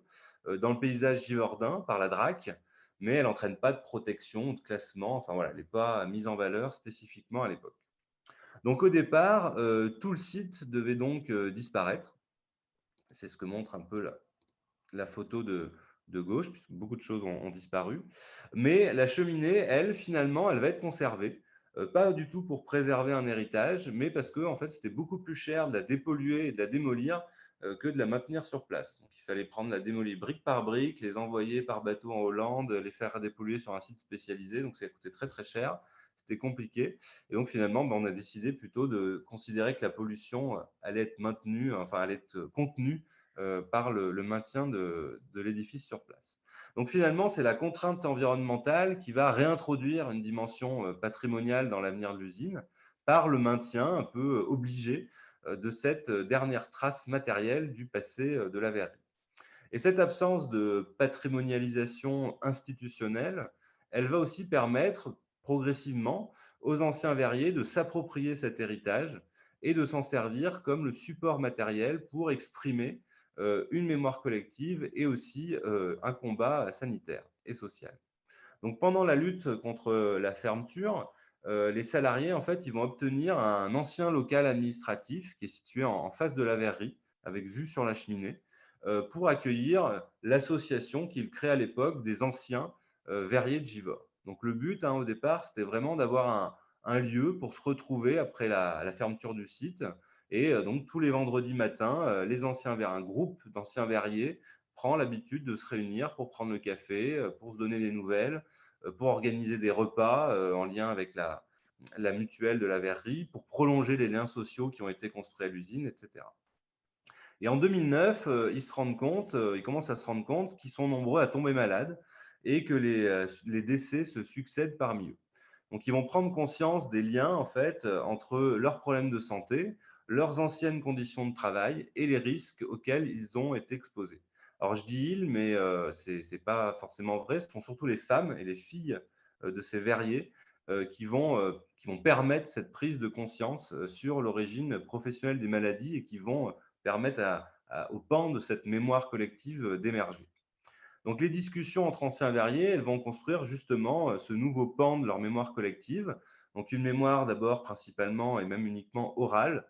dans le paysage givordin par la DRAC, mais elle n'entraîne pas de protection ou de classement. Enfin, voilà, elle n'est pas mise en valeur spécifiquement à l'époque. Donc, au départ, tout le site devait donc disparaître. C'est ce que montre un peu la photo de gauche, puisque beaucoup de choses ont disparu. Mais la cheminée, elle, finalement, elle va être conservée. Pas du tout pour préserver un héritage, mais parce que en fait, c'était beaucoup plus cher de la dépolluer et de la démolir que de la maintenir sur place. Donc, il fallait prendre la démolir brique par brique, les envoyer par bateau en Hollande, les faire dépolluer sur un site spécialisé. Donc, ça coûtait très, très cher. C'était compliqué. Et donc, finalement, on a décidé plutôt de considérer que la pollution allait être maintenue, enfin, allait être contenue par le maintien de l'édifice sur place. Donc finalement, c'est la contrainte environnementale qui va réintroduire une dimension patrimoniale dans l'avenir de l'usine par le maintien un peu obligé de cette dernière trace matérielle du passé de la verrerie. Et cette absence de patrimonialisation institutionnelle, elle va aussi permettre progressivement aux anciens verriers de s'approprier cet héritage et de s'en servir comme le support matériel pour exprimer une mémoire collective et aussi un combat sanitaire et social. Donc, pendant la lutte contre la fermeture, les salariés, en fait, ils vont obtenir un ancien local administratif qui est situé en face de la verrerie, avec vue sur la cheminée, pour accueillir l'association qu'ils créent à l'époque des anciens verriers de Givors. Donc, le but, au départ, c'était vraiment d'avoir un lieu pour se retrouver après la fermeture du site. Et donc, tous les vendredis matins, un groupe d'anciens verriers prend l'habitude de se réunir pour prendre le café, pour se donner des nouvelles, pour organiser des repas en lien avec la mutuelle de la verrerie, pour prolonger les liens sociaux qui ont été construits à l'usine, etc. Et en 2009, ils commencent à se rendre compte qu'ils sont nombreux à tomber malades et que les décès se succèdent parmi eux. Donc, ils vont prendre conscience des liens en fait entre leurs problèmes de santé, leurs anciennes conditions de travail et les risques auxquels ils ont été exposés. Alors, je dis ils, mais ce n'est pas forcément vrai. Ce sont surtout les femmes et les filles de ces verriers qui vont permettre cette prise de conscience sur l'origine professionnelle des maladies et qui vont permettre aux pans de cette mémoire collective d'émerger. Donc, les discussions entre anciens verriers, elles vont construire justement ce nouveau pan de leur mémoire collective. Donc, une mémoire d'abord principalement et même uniquement orale,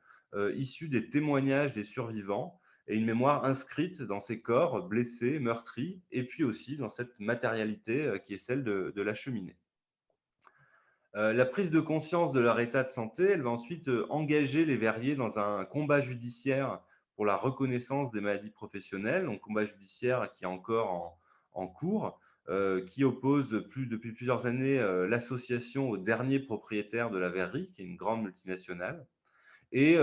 issue des témoignages des survivants, et une mémoire inscrite dans ces corps blessés, meurtris, et puis aussi dans cette matérialité qui est celle de la cheminée. La prise de conscience de leur état de santé, elle va ensuite engager les verriers dans un combat judiciaire pour la reconnaissance des maladies professionnelles, donc combat judiciaire qui est encore en cours, qui oppose depuis plusieurs années l'association au dernier propriétaire de la verrerie, qui est une grande multinationale, et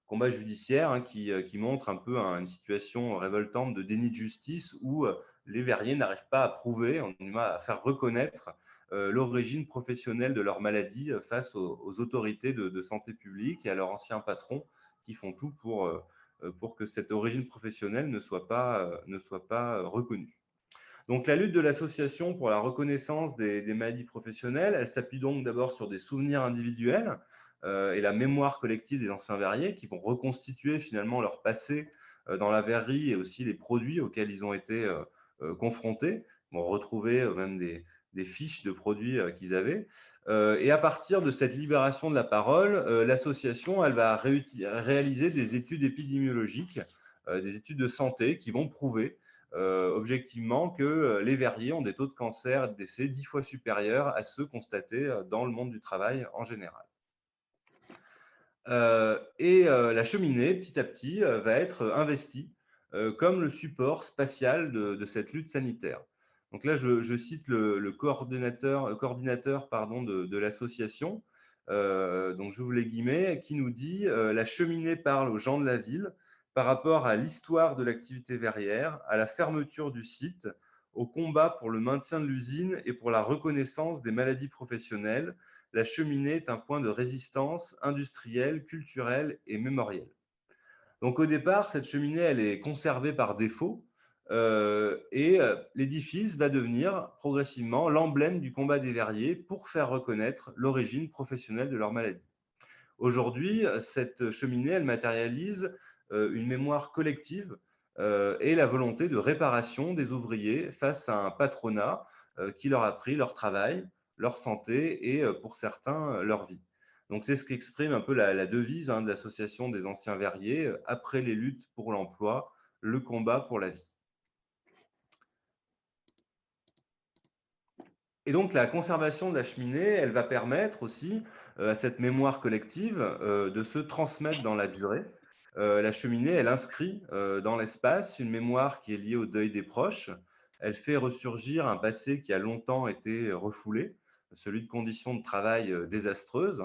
combat judiciaire qui montre un peu une situation révoltante de déni de justice où les verriers n'arrivent pas à prouver, à faire reconnaître l'origine professionnelle de leur maladie face aux autorités de santé publique et à leurs anciens patrons qui font tout pour que cette origine professionnelle ne soit pas reconnue. Donc, la lutte de l'association pour la reconnaissance des maladies professionnelles, elle s'appuie donc d'abord sur des souvenirs individuels et la mémoire collective des anciens verriers qui vont reconstituer finalement leur passé dans la verrerie et aussi les produits auxquels ils ont été confrontés. Ils vont retrouver même des fiches de produits qu'ils avaient. Et à partir de cette libération de la parole, l'association, elle va réaliser des études épidémiologiques, des études de santé qui vont prouver objectivement que les verriers ont des taux de cancer et de décès 10 fois supérieurs à ceux constatés dans le monde du travail en général. La cheminée, petit à petit, va être investie comme le support spatial de cette lutte sanitaire. Donc là, je cite le coordinateur de l'association, donc j'ouvre les guillemets, qui nous dit la cheminée parle aux gens de la ville par rapport à l'histoire de l'activité verrière, à la fermeture du site, au combat pour le maintien de l'usine et pour la reconnaissance des maladies professionnelles. La cheminée est un point de résistance industrielle, culturelle et mémorielle. Donc au départ, cette cheminée, elle est conservée par défaut et l'édifice va devenir progressivement l'emblème du combat des verriers pour faire reconnaître l'origine professionnelle de leur maladie. Aujourd'hui, cette cheminée, elle matérialise une mémoire collective et la volonté de réparation des ouvriers face à un patronat qui leur a pris leur travail, leur santé et, pour certains, leur vie. Donc, c'est ce qu'exprime un peu la devise de l'Association des anciens verriers, après les luttes pour l'emploi, le combat pour la vie. Et donc, la conservation de la cheminée, elle va permettre aussi à cette mémoire collective de se transmettre dans la durée. La cheminée, elle inscrit dans l'espace une mémoire qui est liée au deuil des proches. Elle fait ressurgir un passé qui a longtemps été refoulé, celui de conditions de travail désastreuses.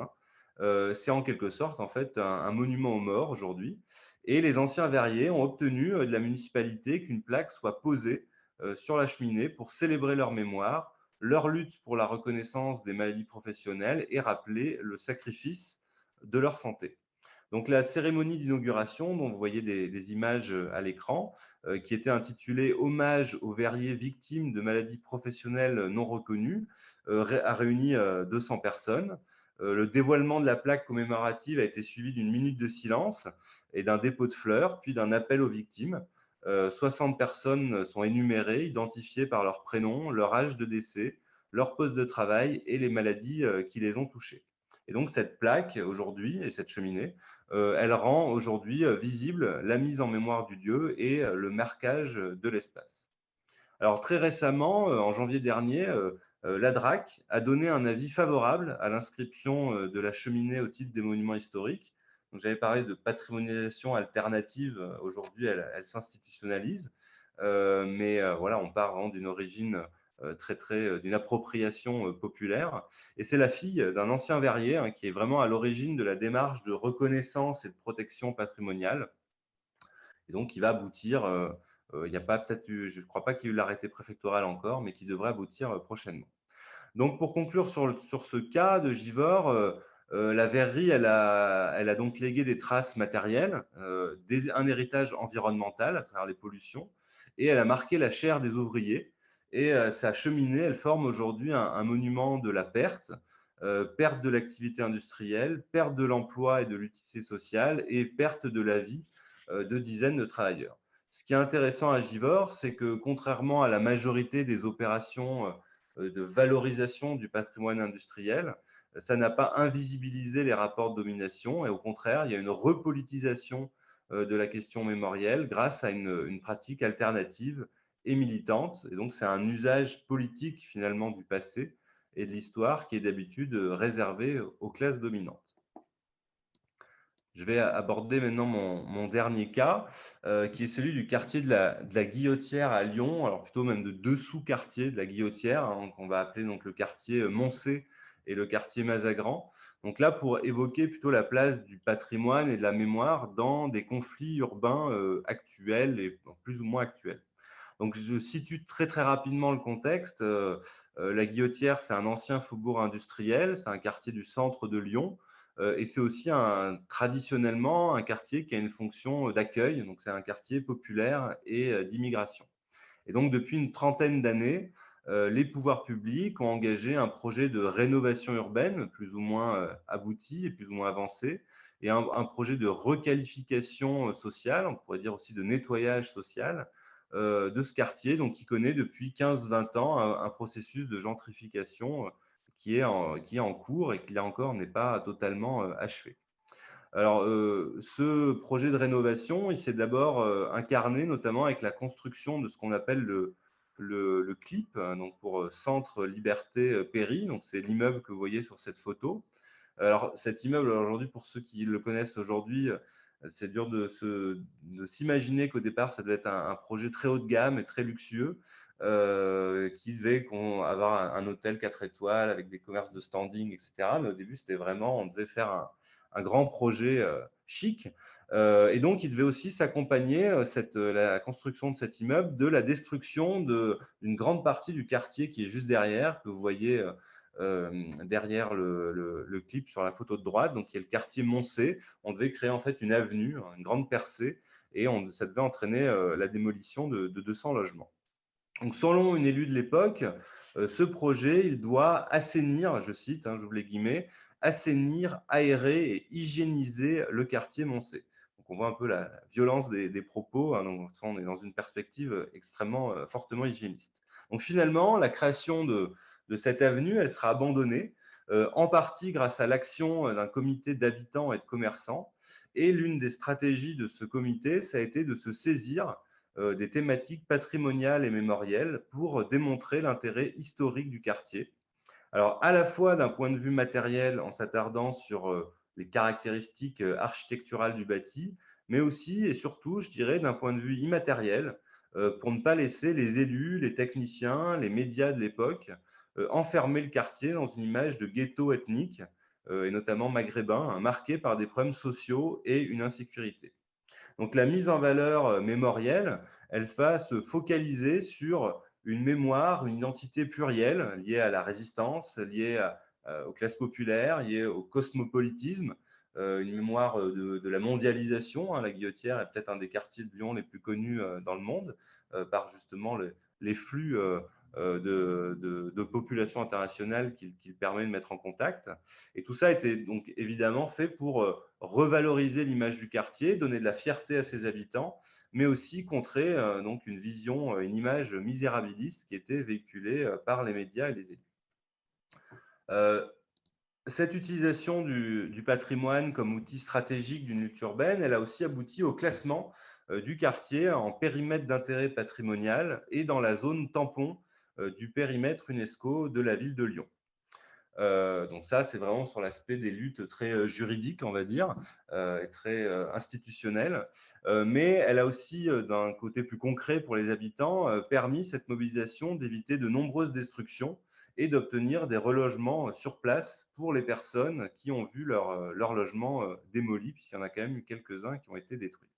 C'est en quelque sorte en fait un monument aux morts aujourd'hui. Et les anciens verriers ont obtenu de la municipalité qu'une plaque soit posée sur la cheminée pour célébrer leur mémoire, leur lutte pour la reconnaissance des maladies professionnelles et rappeler le sacrifice de leur santé. Donc la cérémonie d'inauguration, dont vous voyez des images à l'écran, qui était intitulée « Hommage aux verriers victimes de maladies professionnelles non reconnues », a réuni 200 personnes. Le dévoilement de la plaque commémorative a été suivi d'une minute de silence et d'un dépôt de fleurs, puis d'un appel aux victimes. 60 personnes sont énumérées, identifiées par leur prénom, leur âge de décès, leur poste de travail et les maladies qui les ont touchées. Et donc cette plaque aujourd'hui et cette cheminée, elle rend aujourd'hui visible la mise en mémoire du dieu et le marquage de l'espace. Alors très récemment, en janvier dernier, l'ADRAC a donné un avis favorable à l'inscription de la cheminée au titre des monuments historiques. J'avais parlé de patrimonialisation alternative, aujourd'hui elle s'institutionnalise, mais voilà, on part vraiment d'une origine d'une appropriation populaire. Et c'est la fille d'un ancien verrier qui est vraiment à l'origine de la démarche de reconnaissance et de protection patrimoniale. Et donc, il va aboutir, il n'y a pas peut-être eu, je ne crois pas qu'il y ait eu l'arrêté préfectoral encore, mais qui devrait aboutir prochainement. Donc, pour conclure sur ce cas de Givors, la verrerie, elle a donc légué des traces matérielles, un héritage environnemental à travers les pollutions, et elle a marqué la chair des ouvriers. Et sa cheminée, elle forme aujourd'hui un monument de la perte, perte de l'activité industrielle, perte de l'emploi et de l'utilité sociale, et perte de la vie de dizaines de travailleurs. Ce qui est intéressant à Givors, c'est que contrairement à la majorité des opérations de valorisation du patrimoine industriel, ça n'a pas invisibilisé les rapports de domination, et au contraire, il y a une repolitisation de la question mémorielle grâce à une pratique alternative et militante. Et donc, c'est un usage politique finalement du passé et de l'histoire qui est d'habitude réservé aux classes dominantes. Je vais aborder maintenant mon dernier cas, qui est celui du quartier de la Guillotière à Lyon, alors plutôt même de deux sous-quartiers de la Guillotière, hein, qu'on va appeler donc le quartier Moncé et le quartier Mazagran. Donc là, pour évoquer plutôt la place du patrimoine et de la mémoire dans des conflits urbains actuels et plus ou moins actuels. Donc, je situe très, très rapidement le contexte. La Guillotière, c'est un ancien faubourg industriel, c'est un quartier du centre de Lyon, et c'est aussi traditionnellement un quartier qui a une fonction d'accueil. Donc, c'est un quartier populaire et d'immigration. Et donc, depuis une trentaine d'années, les pouvoirs publics ont engagé un projet de rénovation urbaine plus ou moins abouti et plus ou moins avancé, et un projet de requalification sociale, on pourrait dire aussi de nettoyage social, de ce quartier, donc qui connaît depuis 15-20 ans un processus de gentrification qui est en cours et qui, là encore, n'est pas totalement achevé. Alors, ce projet de rénovation, il s'est d'abord incarné notamment avec la construction de ce qu'on appelle le CLIP, hein, donc pour Centre Liberté Péri. Donc, c'est l'immeuble que vous voyez sur cette photo. Alors, cet immeuble, aujourd'hui, pour ceux qui le connaissent aujourd'hui, c'est dur de s'imaginer qu'au départ, ça devait être un projet très haut de gamme et très luxueux, qui devait avoir un hôtel 4 étoiles avec des commerces de standing, etc. Mais au début, c'était vraiment, on devait faire un grand projet chic. Et donc, il devait aussi s'accompagner, la construction de cet immeuble, de la destruction d'une grande partie du quartier qui est juste derrière, que vous voyez derrière le clip sur la photo de droite, donc qui est le quartier Moncé. On devait créer en fait une avenue, une grande percée, et ça devait entraîner la démolition de 200 logements. Donc, selon une élue de l'époque, ce projet, il doit assainir, je cite, hein, j'ouvre les guillemets, assainir, aérer et hygiéniser le quartier Moncé. Donc, on voit un peu la violence des propos, hein, donc on est dans une perspective extrêmement fortement hygiéniste. Donc, finalement, la création de cette avenue, elle sera abandonnée, en partie grâce à l'action d'un comité d'habitants et de commerçants. Et l'une des stratégies de ce comité, ça a été de se saisir des thématiques patrimoniales et mémorielles pour démontrer l'intérêt historique du quartier. Alors, à la fois d'un point de vue matériel, en s'attardant sur les caractéristiques architecturales du bâti, mais aussi et surtout, je dirais, d'un point de vue immatériel, pour ne pas laisser les élus, les techniciens, les médias de l'époque enfermer le quartier dans une image de ghetto ethnique, et notamment maghrébin, hein, marqué par des problèmes sociaux et une insécurité. Donc, la mise en valeur mémorielle, elle va se focaliser sur une mémoire, une identité plurielle liée à la résistance, liée aux classes populaires, liée au cosmopolitisme, une mémoire de la mondialisation. Hein. La Guillotière est peut-être un des quartiers de Lyon les plus connus dans le monde, par justement les flux de population internationale qu'il permet de mettre en contact. Et tout ça était donc évidemment fait pour revaloriser l'image du quartier, donner de la fierté à ses habitants, mais aussi contrer donc une vision, une image misérabiliste qui était véhiculée par les médias et les élus. Cette utilisation du patrimoine comme outil stratégique d'une lutte urbaine, elle a aussi abouti au classement du quartier en périmètre d'intérêt patrimonial et dans la zone tampon du périmètre UNESCO de la ville de Lyon. Donc ça, c'est vraiment sur l'aspect des luttes très juridiques, on va dire, et très institutionnelles. Mais elle a aussi, d'un côté plus concret pour les habitants, permis cette mobilisation d'éviter de nombreuses destructions et d'obtenir des relogements sur place pour les personnes qui ont vu leur logement démoli, puisqu'il y en a quand même eu quelques-uns qui ont été détruits.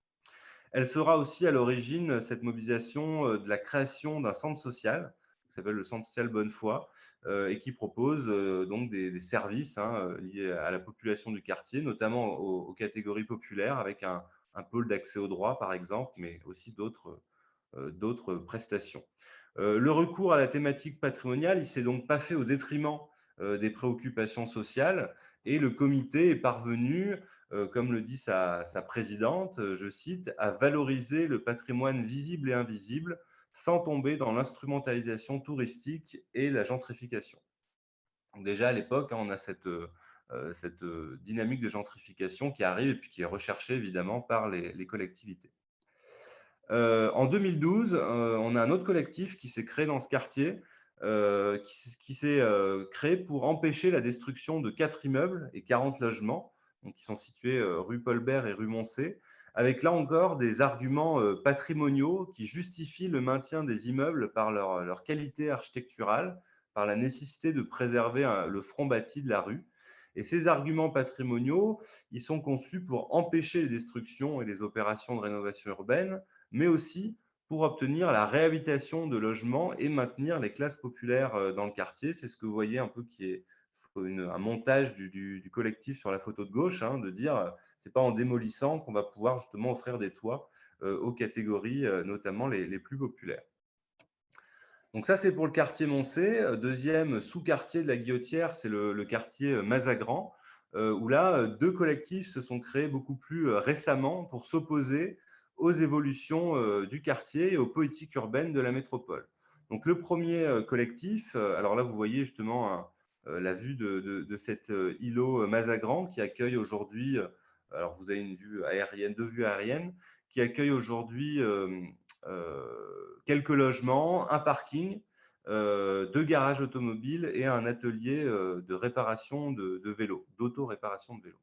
Elle sera aussi à l'origine, cette mobilisation, de la création d'un centre social, qui s'appelle le Centre social Bonnefoy, et qui propose donc des services liés à la population du quartier, notamment aux catégories populaires, avec un pôle d'accès au droit, par exemple, mais aussi d'autres prestations. Le recours à la thématique patrimoniale, il ne s'est donc pas fait au détriment des préoccupations sociales, et le comité est parvenu, comme le dit sa présidente, je cite, à valoriser le patrimoine visible et invisible sans tomber dans l'instrumentalisation touristique et la gentrification. Donc déjà à l'époque, on a cette dynamique de gentrification qui arrive et puis qui est recherchée évidemment par les collectivités. En 2012, on a un autre collectif qui s'est créé dans ce quartier, qui s'est créé pour empêcher la destruction de 4 immeubles et 40 logements, donc qui sont situés rue Paul-Bert et rue Moncey, avec là encore des arguments patrimoniaux qui justifient le maintien des immeubles par leur qualité architecturale, par la nécessité de préserver le front bâti de la rue. Et ces arguments patrimoniaux, ils sont conçus pour empêcher les destructions et les opérations de rénovation urbaine, mais aussi pour obtenir la réhabilitation de logements et maintenir les classes populaires dans le quartier. C'est ce que vous voyez un peu qui est un montage du collectif sur la photo de gauche, de dire ce n'est pas en démolissant qu'on va pouvoir justement offrir des toits aux catégories, notamment les plus populaires. Donc ça, c'est pour le quartier Moncey. Deuxième sous-quartier de la Guillotière, c'est le quartier Mazagran, où là, 2 collectifs se sont créés beaucoup plus récemment pour s'opposer aux évolutions du quartier et aux politiques urbaines de la métropole. Donc le premier collectif, alors là, vous voyez justement la vue de cet îlot Mazagran qui accueille aujourd'hui, alors vous avez une vue aérienne, 2 vues aériennes, qui accueille aujourd'hui quelques logements, un parking, 2 garages automobiles et un atelier de réparation de vélos, d'auto-réparation de vélos.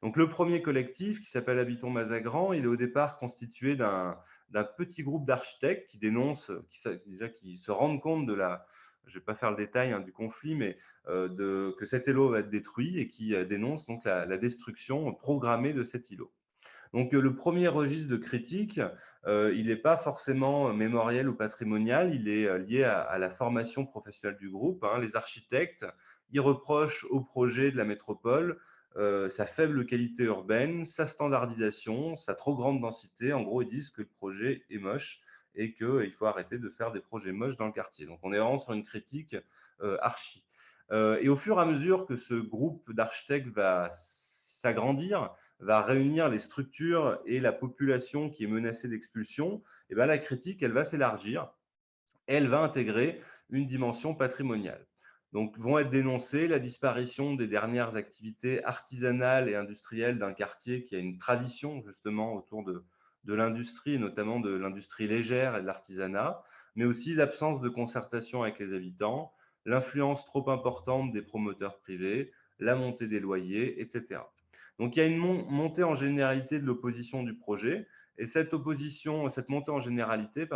Donc, le premier collectif, qui s'appelle Habitons Mazagran, il est au départ constitué d'un petit groupe d'architectes qui dénoncent, qui se rendent compte de je ne vais pas faire le détail du conflit, mais que cet îlot va être détruit et qui dénoncent donc la destruction programmée de cet îlot. Donc, le premier registre de critique, il n'est pas forcément mémoriel ou patrimonial, il est lié à la formation professionnelle du groupe. Les architectes, ils reprochent au projet de la métropole sa faible qualité urbaine, sa standardisation, sa trop grande densité. En gros, ils disent que le projet est moche et qu'il faut arrêter de faire des projets moches dans le quartier. Donc, on est vraiment sur une critique archi. Et au fur et à mesure que ce groupe d'architectes va s'agrandir, va réunir les structures et la population qui est menacée d'expulsion, et bien la critique, elle va s'élargir, elle va intégrer une dimension patrimoniale. Donc, vont être dénoncées la disparition des dernières activités artisanales et industrielles d'un quartier qui a une tradition justement autour de l'industrie, et notamment de l'industrie légère et de l'artisanat, mais aussi l'absence de concertation avec les habitants, l'influence trop importante des promoteurs privés, la montée des loyers, etc. Donc, il y a une montée en généralité de l'opposition du projet. Et cette montée en généralité,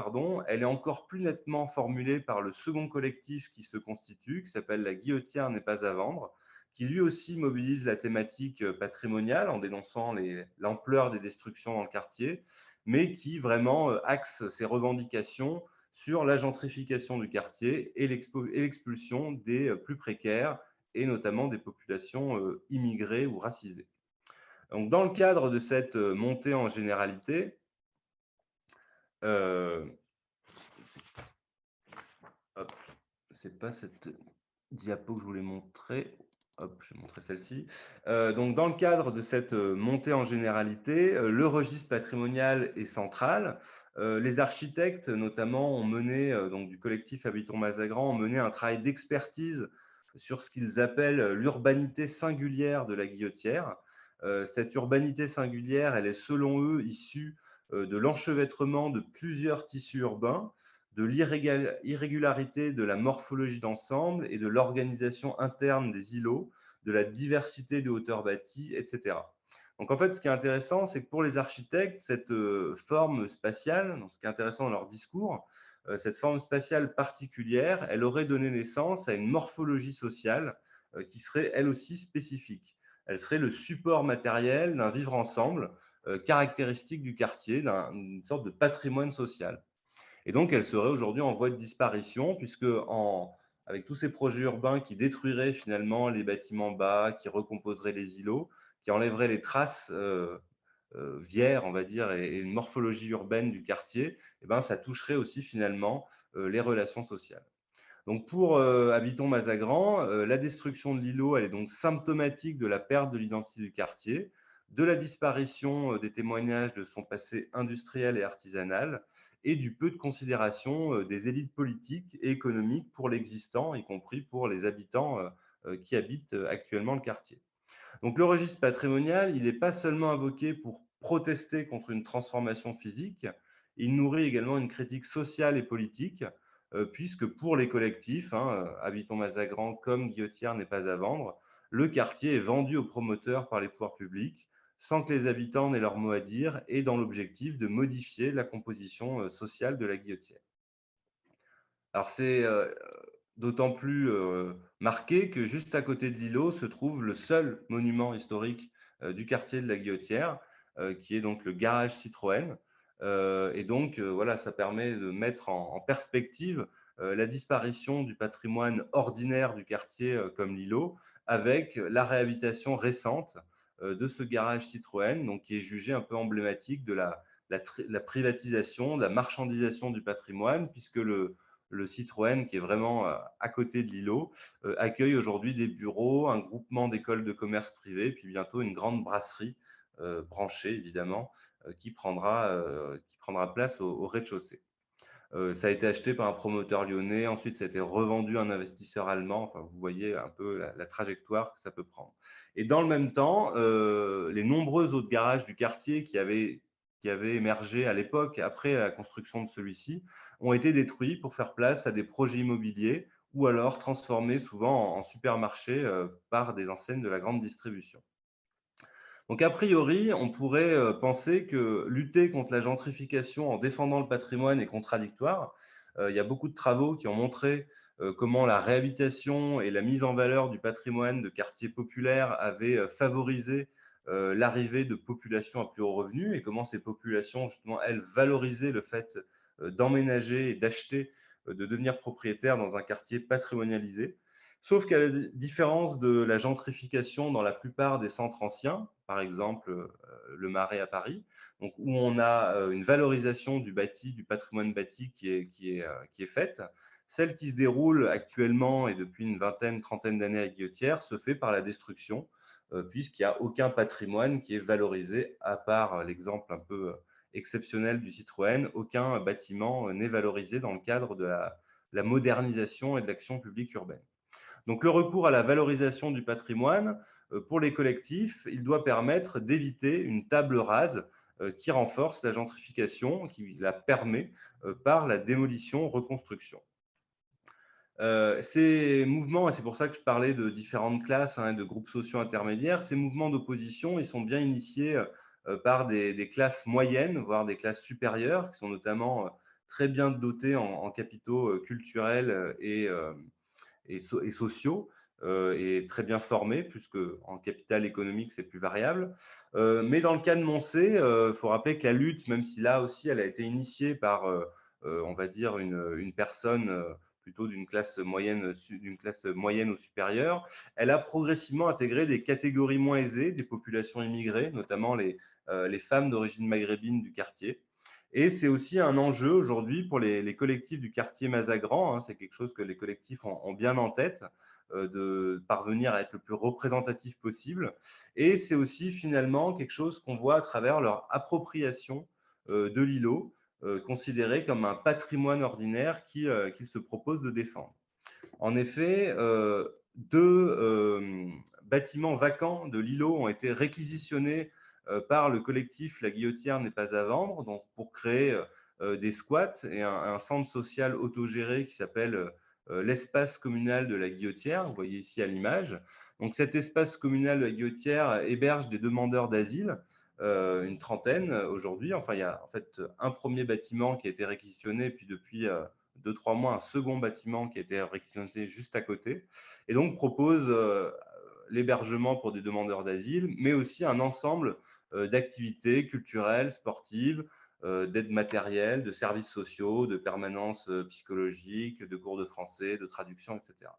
elle est encore plus nettement formulée par le second collectif qui se constitue, qui s'appelle La Guillotière n'est pas à vendre, qui lui aussi mobilise la thématique patrimoniale en dénonçant l'ampleur des destructions dans le quartier, mais qui vraiment axe ses revendications sur la gentrification du quartier et l'expulsion des plus précaires et notamment des populations immigrées ou racisées. Donc, dans le cadre de cette montée en généralité, c'est pas cette diapo que je voulais montrer. Hop, je vais montrer celle-ci. Donc, dans le cadre de cette montée en généralité, le registre patrimonial est central. Les architectes, notamment, ont mené, donc du collectif Habitons Mazagran, ont mené un travail d'expertise sur ce qu'ils appellent l'urbanité singulière de la Guillotière. Cette urbanité singulière, elle est selon eux issue de l'enchevêtrement de plusieurs tissus urbains, de l'irrégularité de la morphologie d'ensemble et de l'organisation interne des îlots, de la diversité des hauteurs bâties, etc. Donc en fait, ce qui est intéressant, c'est que pour les architectes, cette forme spatiale, donc ce qui est intéressant dans leur discours, cette forme spatiale particulière, elle aurait donné naissance à une morphologie sociale qui serait elle aussi spécifique. Elle serait le support matériel d'un vivre ensemble caractéristique du quartier, d'une sorte de patrimoine social. Et donc, elle serait aujourd'hui en voie de disparition, puisque avec tous ces projets urbains qui détruiraient finalement les bâtiments bas, qui recomposeraient les îlots, qui enlèveraient les traces vières, on va dire, et une morphologie urbaine du quartier, eh ben, ça toucherait aussi finalement les relations sociales. Donc pour Habitons Mazagran, la destruction de l'îlot, elle est donc symptomatique de la perte de l'identité du quartier, de la disparition des témoignages de son passé industriel et artisanal, et du peu de considération des élites politiques et économiques pour l'existant, y compris pour les habitants qui habitent actuellement le quartier. Donc le registre patrimonial, il n'est pas seulement invoqué pour protester contre une transformation physique, il nourrit également une critique sociale et politique, puisque pour les collectifs, Habitons Mazagran comme Guillotière n'est pas à vendre, le quartier est vendu aux promoteurs par les pouvoirs publics, sans que les habitants n'aient leur mot à dire, et dans l'objectif de modifier la composition sociale de la Guillotière. Alors c'est d'autant plus marqué que juste à côté de l'îlot se trouve le seul monument historique du quartier de la Guillotière, qui est donc le garage Citroën. Et donc, voilà, ça permet de mettre en perspective la disparition du patrimoine ordinaire du quartier comme l'îlot, avec la réhabilitation récente de ce garage Citroën, donc, qui est jugé un peu emblématique de la privatisation, de la marchandisation du patrimoine, puisque le Citroën, qui est vraiment à côté de l'îlot, accueille aujourd'hui des bureaux, un groupement d'écoles de commerce privées, puis bientôt une grande brasserie branchée, évidemment, qui prendra place au rez-de-chaussée. Ça a été acheté par un promoteur lyonnais, ensuite ça a été revendu à un investisseur allemand. Enfin, vous voyez un peu la trajectoire que ça peut prendre. Et dans le même temps, les nombreux autres garages du quartier qui avaient émergé à l'époque, après la construction de celui-ci, ont été détruits pour faire place à des projets immobiliers ou alors transformés souvent en supermarchés par des enseignes de la grande distribution. Donc, a priori, on pourrait penser que lutter contre la gentrification en défendant le patrimoine est contradictoire. Il y a beaucoup de travaux qui ont montré comment la réhabilitation et la mise en valeur du patrimoine de quartiers populaires avaient favorisé l'arrivée de populations à plus haut revenu et comment ces populations, justement, elles, valorisaient le fait d'emménager et d'acheter, de devenir propriétaires dans un quartier patrimonialisé. Sauf qu'à la différence de la gentrification dans la plupart des centres anciens, par exemple le Marais à Paris, donc où on a une valorisation du bâti, du patrimoine bâti qui est faite, celle qui se déroule actuellement et depuis une vingtaine, trentaine d'années à Guillotière se fait par la destruction, puisqu'il n'y a aucun patrimoine qui est valorisé, à part l'exemple un peu exceptionnel du Citroën, aucun bâtiment n'est valorisé dans le cadre de la modernisation et de l'action publique urbaine. Donc, le recours à la valorisation du patrimoine, pour les collectifs, il doit permettre d'éviter une table rase qui renforce la gentrification, qui la permet par la démolition-reconstruction. Ces mouvements, et c'est pour ça que je parlais de différentes classes et de groupes sociaux intermédiaires, ces mouvements d'opposition, ils sont bien initiés par des classes moyennes, voire des classes supérieures, qui sont notamment très bien dotées en capitaux culturels et sociaux, et très bien formés, puisque en capital économique, c'est plus variable. Mais dans le cas de Moncé, il faut rappeler que la lutte, même si là aussi, elle a été initiée par, on va dire, une personne plutôt d'une classe moyenne ou supérieure, elle a progressivement intégré des catégories moins aisées, des populations immigrées, notamment les femmes d'origine maghrébine du quartier. Et c'est aussi un enjeu aujourd'hui pour les collectifs du quartier Mazagran. C'est quelque chose que les collectifs ont bien en tête, de parvenir à être le plus représentatif possible. Et c'est aussi finalement quelque chose qu'on voit à travers leur appropriation de l'îlot, considéré comme un patrimoine ordinaire qu'ils se proposent de défendre. En effet, deux bâtiments vacants de l'îlot ont été réquisitionnés par le collectif La Guillotière n'est pas à vendre, donc pour créer des squats et un centre social autogéré qui s'appelle l'espace communal de La Guillotière. Vous voyez ici à l'image. Donc cet espace communal de La Guillotière héberge des demandeurs d'asile, une trentaine aujourd'hui. Enfin, il y a en fait un premier bâtiment qui a été réquisitionné, puis depuis 2-3 mois, un second bâtiment qui a été réquisitionné juste à côté, et donc propose l'hébergement pour des demandeurs d'asile, mais aussi un ensemble d'activités culturelles, sportives, d'aide matérielle, de services sociaux, de permanence psychologique, de cours de français, de traduction, etc.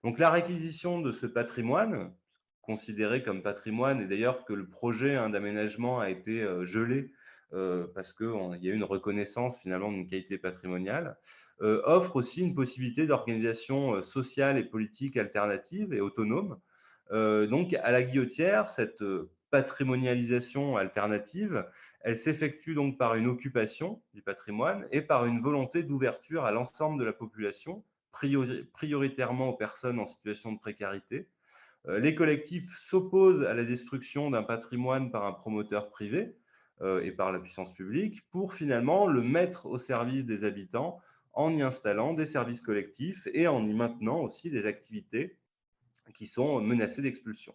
Donc la réquisition de ce patrimoine, considéré comme patrimoine, et d'ailleurs que le projet d'aménagement a été gelé parce qu'il y a eu une reconnaissance finalement d'une qualité patrimoniale, offre aussi une possibilité d'organisation sociale et politique alternative et autonome. Donc à la Guillotière, cette patrimonialisation alternative, elle s'effectue donc par une occupation du patrimoine et par une volonté d'ouverture à l'ensemble de la population, prioritairement aux personnes en situation de précarité. Les collectifs s'opposent à la destruction d'un patrimoine par un promoteur privé et par la puissance publique pour finalement le mettre au service des habitants en y installant des services collectifs et en y maintenant aussi des activités qui sont menacées d'expulsion.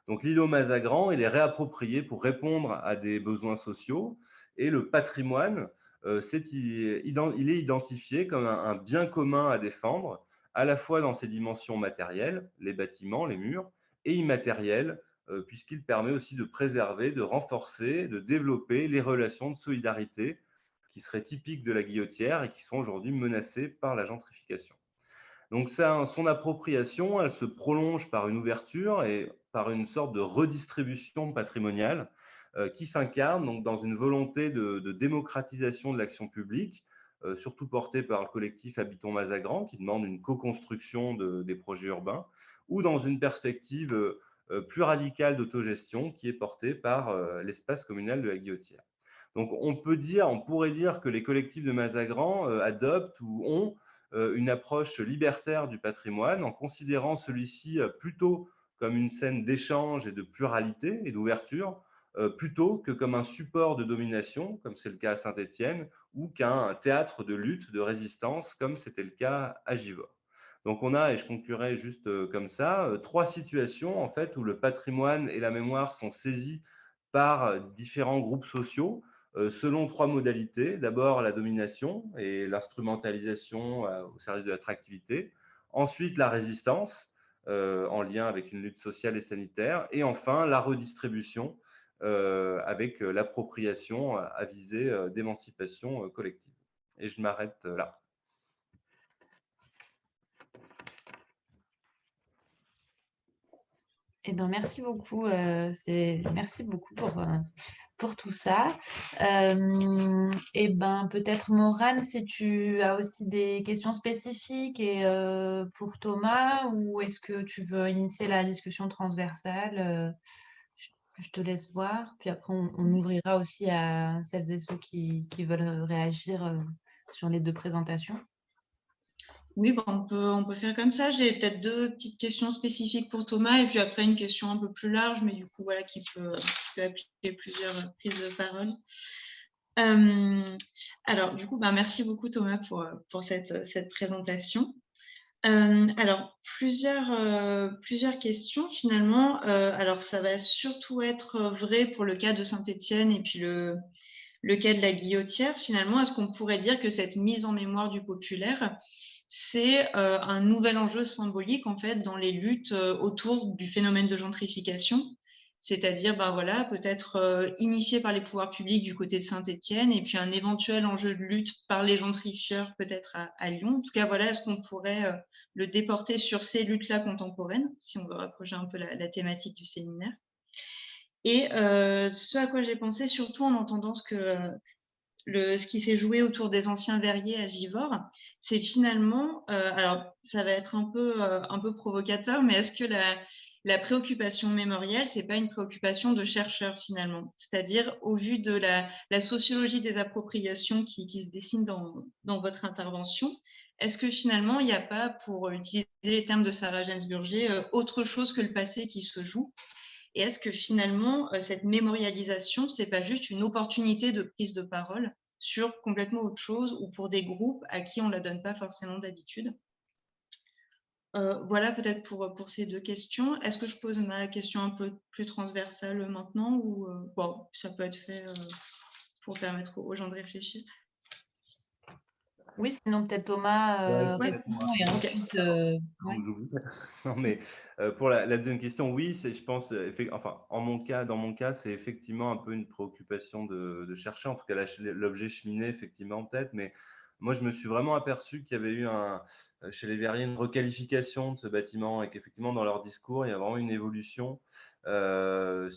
Donc l'îlot Mazagran, il est réapproprié pour répondre à des besoins sociaux et le patrimoine, il est identifié comme un bien commun à défendre, à la fois dans ses dimensions matérielles, les bâtiments, les murs, et immatérielles, puisqu'il permet aussi de préserver, de renforcer, de développer les relations de solidarité qui seraient typiques de la Guillotière et qui sont aujourd'hui menacées par la gentrification. Donc son appropriation, elle se prolonge par une ouverture et par une sorte de redistribution patrimoniale qui s'incarne donc dans une volonté de démocratisation de l'action publique, surtout portée par le collectif Habitons Mazagran, qui demande une co-construction des projets urbains, ou dans une perspective plus radicale d'autogestion qui est portée par l'espace communal de la Guillotière. Donc on pourrait dire que les collectifs de Mazagran adoptent ou ont une approche libertaire du patrimoine en considérant celui-ci plutôt comme une scène d'échange et de pluralité et d'ouverture, plutôt que comme un support de domination, comme c'est le cas à Saint-Étienne, ou qu'un théâtre de lutte, de résistance, comme c'était le cas à Givors. Donc on a, et je conclurai juste comme ça, trois situations en fait où le patrimoine et la mémoire sont saisis par différents groupes sociaux, selon trois modalités. D'abord, la domination et l'instrumentalisation au service de l'attractivité. Ensuite, la résistance, en lien avec une lutte sociale et sanitaire. Et enfin, la redistribution, avec l'appropriation à visée d'émancipation collective. Et je m'arrête là. Eh ben, merci beaucoup. Merci beaucoup pour tout ça. Et ben, peut-être Maurane, si tu as aussi des questions spécifiques et, pour Thomas, ou est-ce que tu veux initier la discussion transversale? Je te laisse voir, puis après on ouvrira aussi à celles et ceux qui veulent réagir sur les deux présentations. Oui, bah, on peut faire comme ça. J'ai peut-être deux petites questions spécifiques pour Thomas et puis après une question un peu plus large, mais du coup, voilà, qui peut appliquer plusieurs prises de parole. Alors, du coup, bah, merci beaucoup Thomas pour cette présentation. Alors, plusieurs questions finalement. Alors, ça va surtout être vrai pour le cas de Saint-Étienne et puis le cas de la Guillotière. Finalement, est-ce qu'on pourrait dire que cette mise en mémoire du populaire, c'est un nouvel enjeu symbolique en fait dans les luttes autour du phénomène de gentrification, c'est-à-dire ben voilà, peut-être initié par les pouvoirs publics du côté de Saint-Étienne et puis un éventuel enjeu de lutte par les gentrifieurs peut-être à Lyon. En tout cas, voilà, est-ce qu'on pourrait le déporter sur ces luttes-là contemporaines, si on veut rapprocher un peu la thématique du séminaire. Et ce à quoi j'ai pensé surtout en entendant ce qui s'est joué autour des anciens verriers à Givors, c'est finalement, alors ça va être un peu provocateur, mais est-ce que la préoccupation mémorielle, c'est pas une préoccupation de chercheurs finalement? C'est-à-dire au vu de la sociologie des appropriations qui se dessine dans votre intervention, est-ce que finalement il n'y a pas, pour utiliser les termes de Sarah Gainsburger, autre chose que le passé qui se joue? Et est-ce que finalement, cette mémorialisation, c'est pas juste une opportunité de prise de parole sur complètement autre chose ou pour des groupes à qui on ne la donne pas forcément d'habitude? Voilà peut-être pour ces deux questions. Est-ce que je pose ma question un peu plus transversale maintenant ou ça peut être fait pour permettre aux gens de réfléchir? Oui, sinon peut-être Thomas Ouais. répond et Ok. ensuite, Avant ouais. que j'oublie. Non, mais pour la deuxième question, oui, c'est, je pense, enfin, dans mon cas, c'est effectivement un peu une préoccupation de chercher, en tout cas l'objet cheminé, effectivement, peut-être, mais moi, je me suis vraiment aperçu qu'il y avait eu chez les Verriers une requalification de ce bâtiment et qu'effectivement, dans leur discours, il y a vraiment une évolution. Voilà,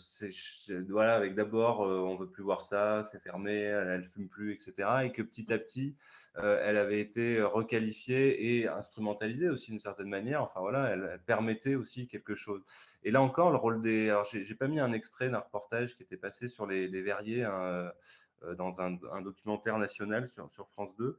avec d'abord, on veut plus voir ça, c'est fermé, elle fume plus, etc. Et que petit à petit, elle avait été requalifiée et instrumentalisée aussi d'une certaine manière. Enfin voilà, elle permettait aussi quelque chose. Et là encore, le rôle des. Alors, j'ai pas mis un extrait d'un reportage qui était passé sur les verriers hein, dans un documentaire national sur France 2.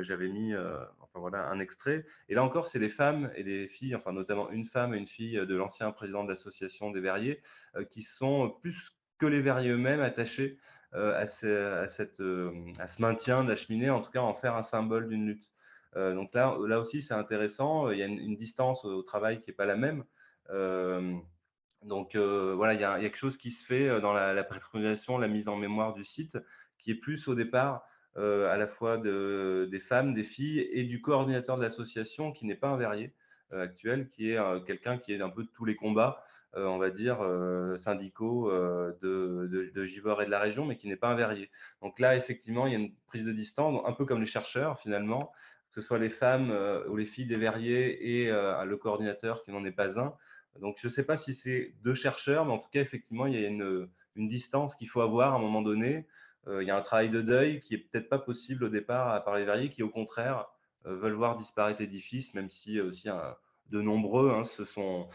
J'avais mis enfin, voilà, un extrait. Et là encore, c'est les femmes et les filles, enfin notamment une femme et une fille de l'ancien président de l'association des verriers, qui sont plus que les verriers eux-mêmes attachés à ce maintien de la cheminée, en tout cas en faire un symbole d'une lutte. Donc là aussi, c'est intéressant. Il y a une distance au travail qui n'est pas la même. Euh, donc voilà, il y a quelque chose qui se fait dans la préconisation, la mise en mémoire du site, qui est plus au départ à la fois des femmes, des filles et du coordinateur de l'association qui n'est pas un verrier actuel, qui est quelqu'un qui est un peu de tous les combats, on va dire, syndicaux de Givors et de la région, mais qui n'est pas un verrier. Donc là, effectivement, il y a une prise de distance, un peu comme les chercheurs finalement, que ce soit les femmes ou les filles des verriers et le coordinateur qui n'en est pas un. Donc, je ne sais pas si c'est deux chercheurs, mais en tout cas, effectivement, il y a une distance qu'il faut avoir à un moment donné. Il y a un travail de deuil qui est peut-être pas possible au départ par les verriers qui, au contraire, veulent voir disparaître l'édifice, même si aussi de nombreux se sont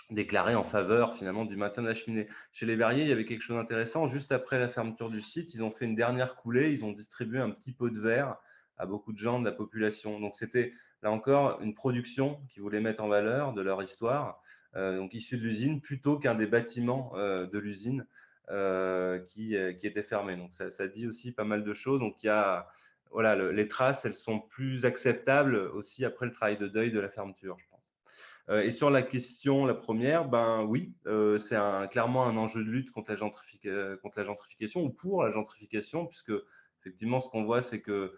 déclarés en faveur finalement du maintien de la cheminée. Chez les verriers, il y avait quelque chose d'intéressant. Juste après la fermeture du site, ils ont fait une dernière coulée. Ils ont distribué un petit pot de verre à beaucoup de gens de la population. Donc, c'était là encore une production qui voulait mettre en valeur de leur histoire, donc issue de l'usine, plutôt qu'un des bâtiments de l'usine qui était fermé. Donc ça dit aussi pas mal de choses. Donc il y a voilà, les traces, elles sont plus acceptables aussi après le travail de deuil de la fermeture, je pense. Et sur la question, la première, ben oui, c'est clairement un enjeu de lutte contre la gentrification ou pour la gentrification, puisque effectivement, ce qu'on voit, c'est que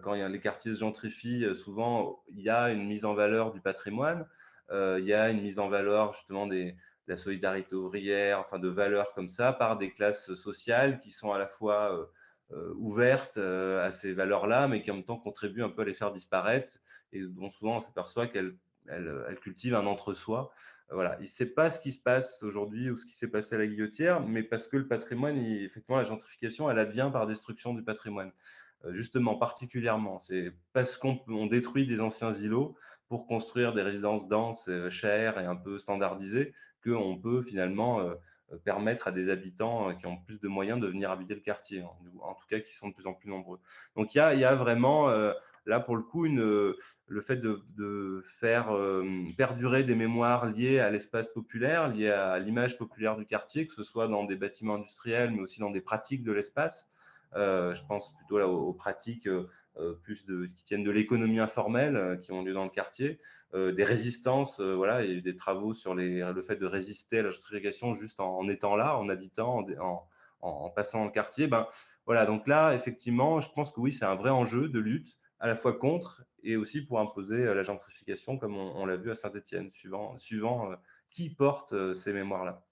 quand les quartiers se gentrifient, souvent il y a une mise en valeur du patrimoine, il y a une mise en valeur justement de la solidarité ouvrière, enfin de valeurs comme ça, par des classes sociales qui sont à la fois ouvertes à ces valeurs-là, mais qui en même temps contribuent un peu à les faire disparaître et dont souvent on s'aperçoit qu'elles cultivent un entre-soi. Voilà. Il ne sait pas ce qui se passe aujourd'hui ou ce qui s'est passé à la Guillotière, mais parce que le patrimoine, effectivement, la gentrification, elle advient par destruction du patrimoine. Justement, particulièrement, c'est parce qu'on détruit des anciens îlots pour construire des résidences denses, chères et un peu standardisées, qu'on peut finalement permettre à des habitants qui ont plus de moyens de venir habiter le quartier, en tout cas qui sont de plus en plus nombreux. Donc il y a vraiment là pour le coup le fait de faire perdurer des mémoires liées à l'espace populaire, liées à l'image populaire du quartier, que ce soit dans des bâtiments industriels, mais aussi dans des pratiques de l'espace. Je pense plutôt là aux pratiques qui tiennent de l'économie informelle, qui ont lieu dans le quartier, des résistances, voilà, il y a eu des travaux sur le fait de résister à la gentrification juste en étant là, en habitant, en passant dans le quartier. Ben, voilà, donc là, effectivement, je pense que oui, c'est un vrai enjeu de lutte, à la fois contre et aussi pour imposer la gentrification, comme on l'a vu à Saint-Étienne, suivant qui porte ces mémoires-là.